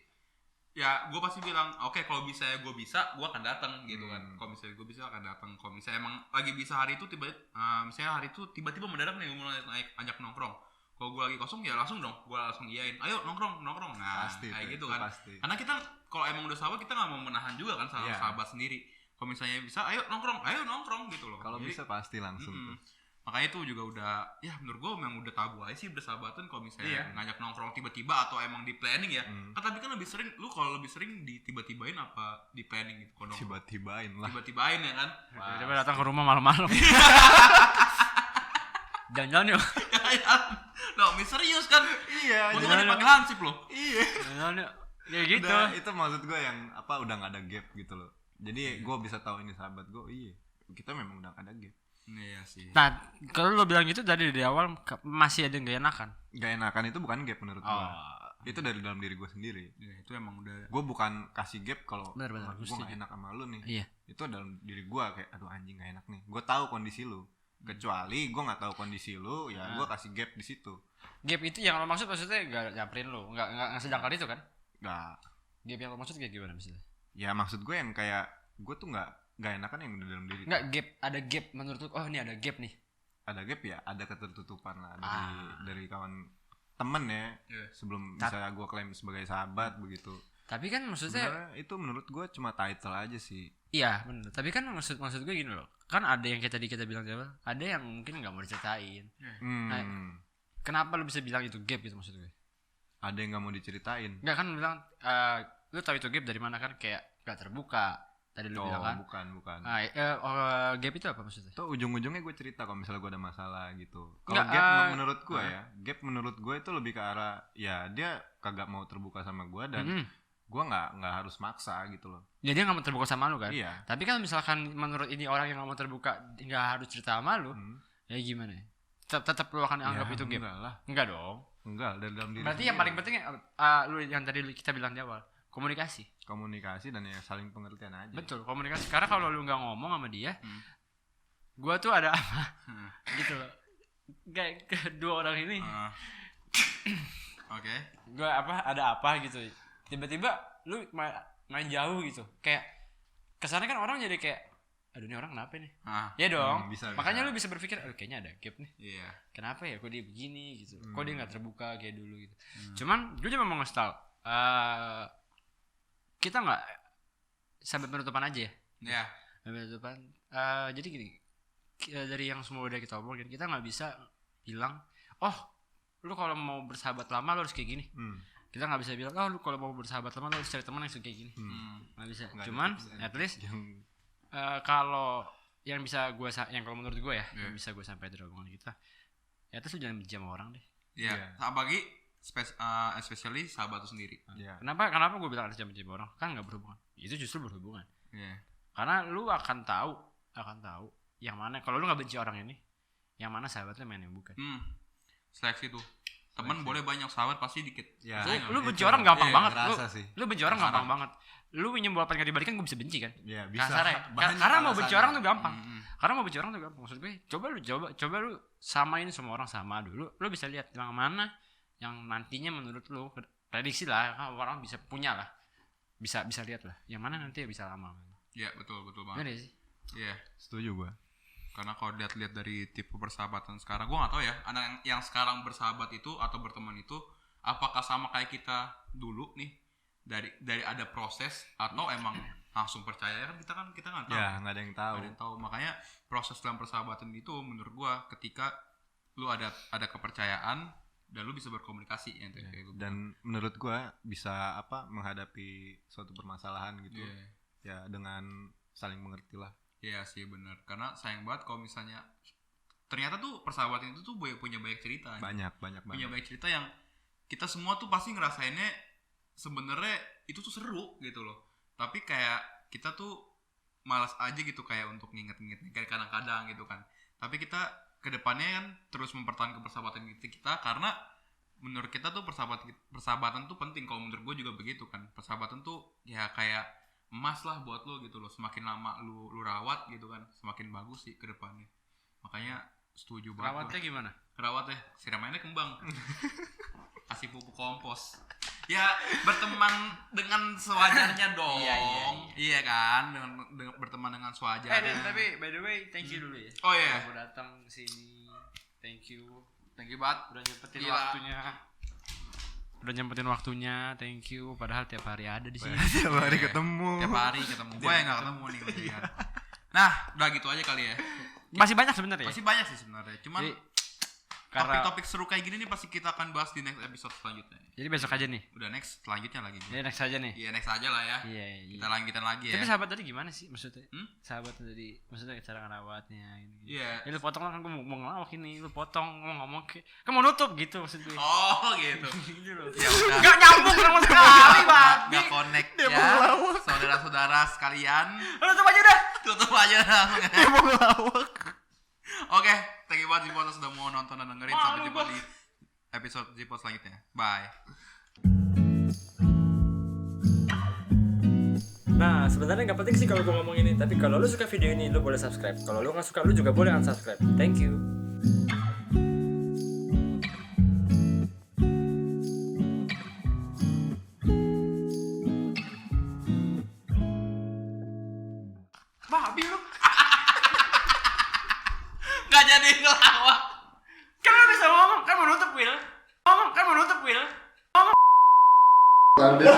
ya gue pasti bilang oke, kalau bisa ya gue bisa, gue akan datang gitu kan. Kalau misalnya gue bisa akan datang. Kalau misalnya emang lagi bisa hari itu misalnya hari itu tiba-tiba mendadak nih mulai naik ajak nongkrong. Kalau gue lagi kosong ya langsung dong, gue langsung iyain. Ayo nongkrong. Nah Pasti, kayak gitu itu kan. pasti. Karena kita kalau emang udah sahabat kita nggak mau menahan juga kan sama sahabat sendiri. Kalau misalnya bisa, ayo nongkrong gitu loh. Kalau bisa pasti langsung tuh. Makanya itu juga udah, ya menurut gue memang udah tabu aja sih bersahabatan kalau misalnya ngajak nongkrong tiba-tiba atau emang di planning ya. Kan tapi kan lebih sering, lu kalau lebih sering di tiba-tibain apa di planning gitu kalau nongkrong. Tiba-tibain lah. Tiba-tibain ya kan. Tiba-tiba datang ke rumah malam-malam. Jangan-jangan yuk. No, misterius kan. Iya, Untuk jangan- dipanggil hansip loh. Iya. Jangan-jangan yuk. Ya gitu. Udah, itu maksud gue yang apa udah nggak ada gap gitu loh. Jadi gue bisa tahu ini sahabat gue. Iya, kita memang udah nggak ada gap. Iya sih. Nah, kalau lo bilang gitu dari awal masih ada yang gak enakan. Gak enakan itu bukan gap menurut gue. Itu dari dalam diri gue sendiri. Ya, itu emang udah. Gue bukan kasih gap kalau Bener, gue gak enak sama lu nih. Iya. Itu dalam diri gue kayak aduh anjing gak enak nih. Gue tahu kondisi lu. Kecuali gue nggak tahu kondisi lu, ya gue kasih gap di situ. Gap itu yang lo maksud maksudnya gak nyamperin lo, gak sedangkan itu kan? Gak. Gap yang lo maksud kayak gimana maksudnya? Ya maksud gue yang kayak gue tuh nggak enakan yang udah dalam diri. Enggak gap, ada gap menurut lo. Oh, ini ada gap nih. Ada gap ya, ada ketertutupan lah dari kawan temen ya. Sebelum bisa gue klaim sebagai sahabat begitu. Tapi kan maksudnya sebenarnya itu menurut gue cuma title aja sih. iya benar. Tapi kan maksud gue gini loh. Kan ada yang kayak tadi kita bilang siapa? Ada yang mungkin nggak mau diceritain. Nah, kenapa lo bisa bilang itu gap gitu maksud gue? Ada yang nggak mau diceritain. Enggak kan lo bilang lo tahu itu gap dari mana kan? Kayak gak terbuka. Tadi lo bilang kan? Bukan. Nah, gap itu apa maksudnya? Tuh ujung-ujungnya gue cerita kalau misalnya gue ada masalah gitu. Kalau Nggak, gap menurut gue ya, gap menurut gue itu lebih ke arah ya dia kagak mau terbuka sama gue dan gue nggak harus maksa gitu loh. Ya dia nggak mau terbuka sama lu kan? Iya. Tapi kan misalkan menurut ini orang yang nggak mau terbuka nggak harus cerita sama lu, ya gimana? Tetap lu akan anggap itu gap? Enggak lah. Enggak dong. Enggak dari dalam diri. Berarti yang paling penting lu yang tadi kita bilang di awal, komunikasi. Komunikasi dan ya saling pengertian aja. Betul, komunikasi. Karena kalau lu nggak ngomong sama dia, gua tuh ada apa? Gitu loh. Kayak kedua orang ini. Oke. Gua ada apa gitu. Tiba-tiba lu main jauh gitu. Kayak kesannya kan orang jadi kayak aduh ini orang kenapa nih? Ya dong. Bisa. Makanya lu bisa berpikir kayaknya ada gap nih. Iya. Kenapa ya kok dia begini gitu. Kok dia nggak terbuka kayak dulu gitu. Cuman gue cuma mau ngasih tau kita nggak sampai penutupan aja ya. Iya. Penutupan. Jadi gini, dari yang semua udah kita omongin, kita nggak bisa bilang, oh, lu kalau mau bersahabat lama lu harus kayak gini. Kita nggak bisa bilang, oh, lu kalau mau bersahabat lama lu harus cari teman yang kayak gini. Nggak bisa. Nggak Cuman, ada at least kalau yang bisa yang kalau menurut gue ya, yang bisa gue sampaikan dari omongan kita, ya terus lu jangan benci sama orang deh. Iya. Apalagi especially sahabat itu sendiri. Iya. Kenapa gue bilang harus jangan benci sama orang? Kan nggak berhubungan. Itu justru berhubungan. Iya. Karena lu akan tahu yang mana kalau lu nggak benci orang ini, yang mana sahabatnya main yang bukan. Seleksi tuh. Teman boleh banyak, sahabat pasti dikit. Ya, Lu benci orang gampang banget. Lu benci orang Kasar. gampang banget. Lu minjem bolpen gak dibalikan gue bisa benci kan? Iya, bisa. Kasarnya. Banyak Karena mau benci orang alasannya. tuh gampang. Karena mau benci orang tuh gampang. Maksud gue, coba lu samain semua orang sama dulu. Lu bisa lihat yang mana yang nantinya menurut lu prediksi lah, orang bisa punya lah. Bisa lihat lah. Yang mana nanti bisa lama. Iya, betul banget. Bener sih? Iya. Setuju gua. Karena kalau lihat dari tipe persahabatan sekarang, gue nggak tahu ya, anak yang sekarang bersahabat itu atau berteman itu apakah sama kayak kita dulu nih, dari ada proses atau emang langsung percaya ya kan kita nggak tahu. Ya, nggak ada yang tahu. Nggak ada yang tahu. Makanya proses dalam persahabatan itu menurut gue ketika lu ada kepercayaan dan lu bisa berkomunikasi ya, kayak gitu. Dan menurut gua bisa menghadapi suatu permasalahan gitu. Ya dengan saling mengerti lah. Iya sih benar. Karena sayang banget kalau misalnya ternyata tuh persahabatan itu tuh punya banyak cerita. Banyak banget. Punya banyak cerita yang kita semua tuh pasti ngerasainnya sebenarnya itu tuh seru gitu loh. Tapi kayak kita tuh malas aja gitu kayak untuk nginget-ngingetnya kayak kadang-kadang gitu kan. Tapi kita kedepannya kan terus mempertahankan persahabatan kita karena menurut kita tuh persahabatan tuh penting. Kalau menurut gue juga begitu kan. Persahabatan tuh ya kayak emas lah buat lo gitu loh. Semakin lama lu rawat gitu kan, semakin bagus sih kedepannya. Makanya setuju banget. Rawatnya gimana? Rawatnya siramainnya kembang. Kasih pupuk kompos. Ya berteman dengan sewajarnya dong. Iya kan, dengan berteman dengan sewajarnya. Tapi by the way, thank you dulu ya. Oh iya. Udah datang sini. Thank you banget. Udah nyempetin waktunya. Thank you. Padahal tiap hari ada di sini. Tiap hari ketemu. Tiap hari ketemu. Gue yang enggak ketemu nih udah. Nah, udah gitu aja kali ya. Masih banyak sebenarnya. Masih banyak sih sebenarnya. Cuman karena topik-topik seru kayak gini nih pasti kita akan bahas di next episode selanjutnya. Jadi besok aja nih. Udah next selanjutnya lagi. Jadi next aja nih. Iya next aja lah ya. Iya. Kita lanjutin lagi ya. Tapi sahabat tadi gimana sih maksudnya? Sahabat tadi maksudnya cara ngerawatnya gitu. Iya. Ya lu potong lah kan gue mau ngelawak ini. Lu potong ngomong kayak mau nutup gitu maksud gue. Oh gitu. Gitu loh. Ya udah. Gak nyambung sama sekali, Bang. Gak connect ya. Saudara-saudara sekalian. Tutup aja dah. Tutup aja langsung. Dia mau ngelawak. Oke, thank you banget Zipot sudah mau nonton dan dengerin. Sampai jumpa di episode Zipot selanjutnya. Bye. Nah, sebenarnya nggak penting sih kalau gue ngomong ini, tapi kalau lu suka video ini, lu boleh subscribe. Kalau lu nggak suka, lu juga boleh unsubscribe. Thank you. Babi lu. Gak jadi ngelawak. Kan lu bisa ngomong, kan mau nutup Will. Anjing.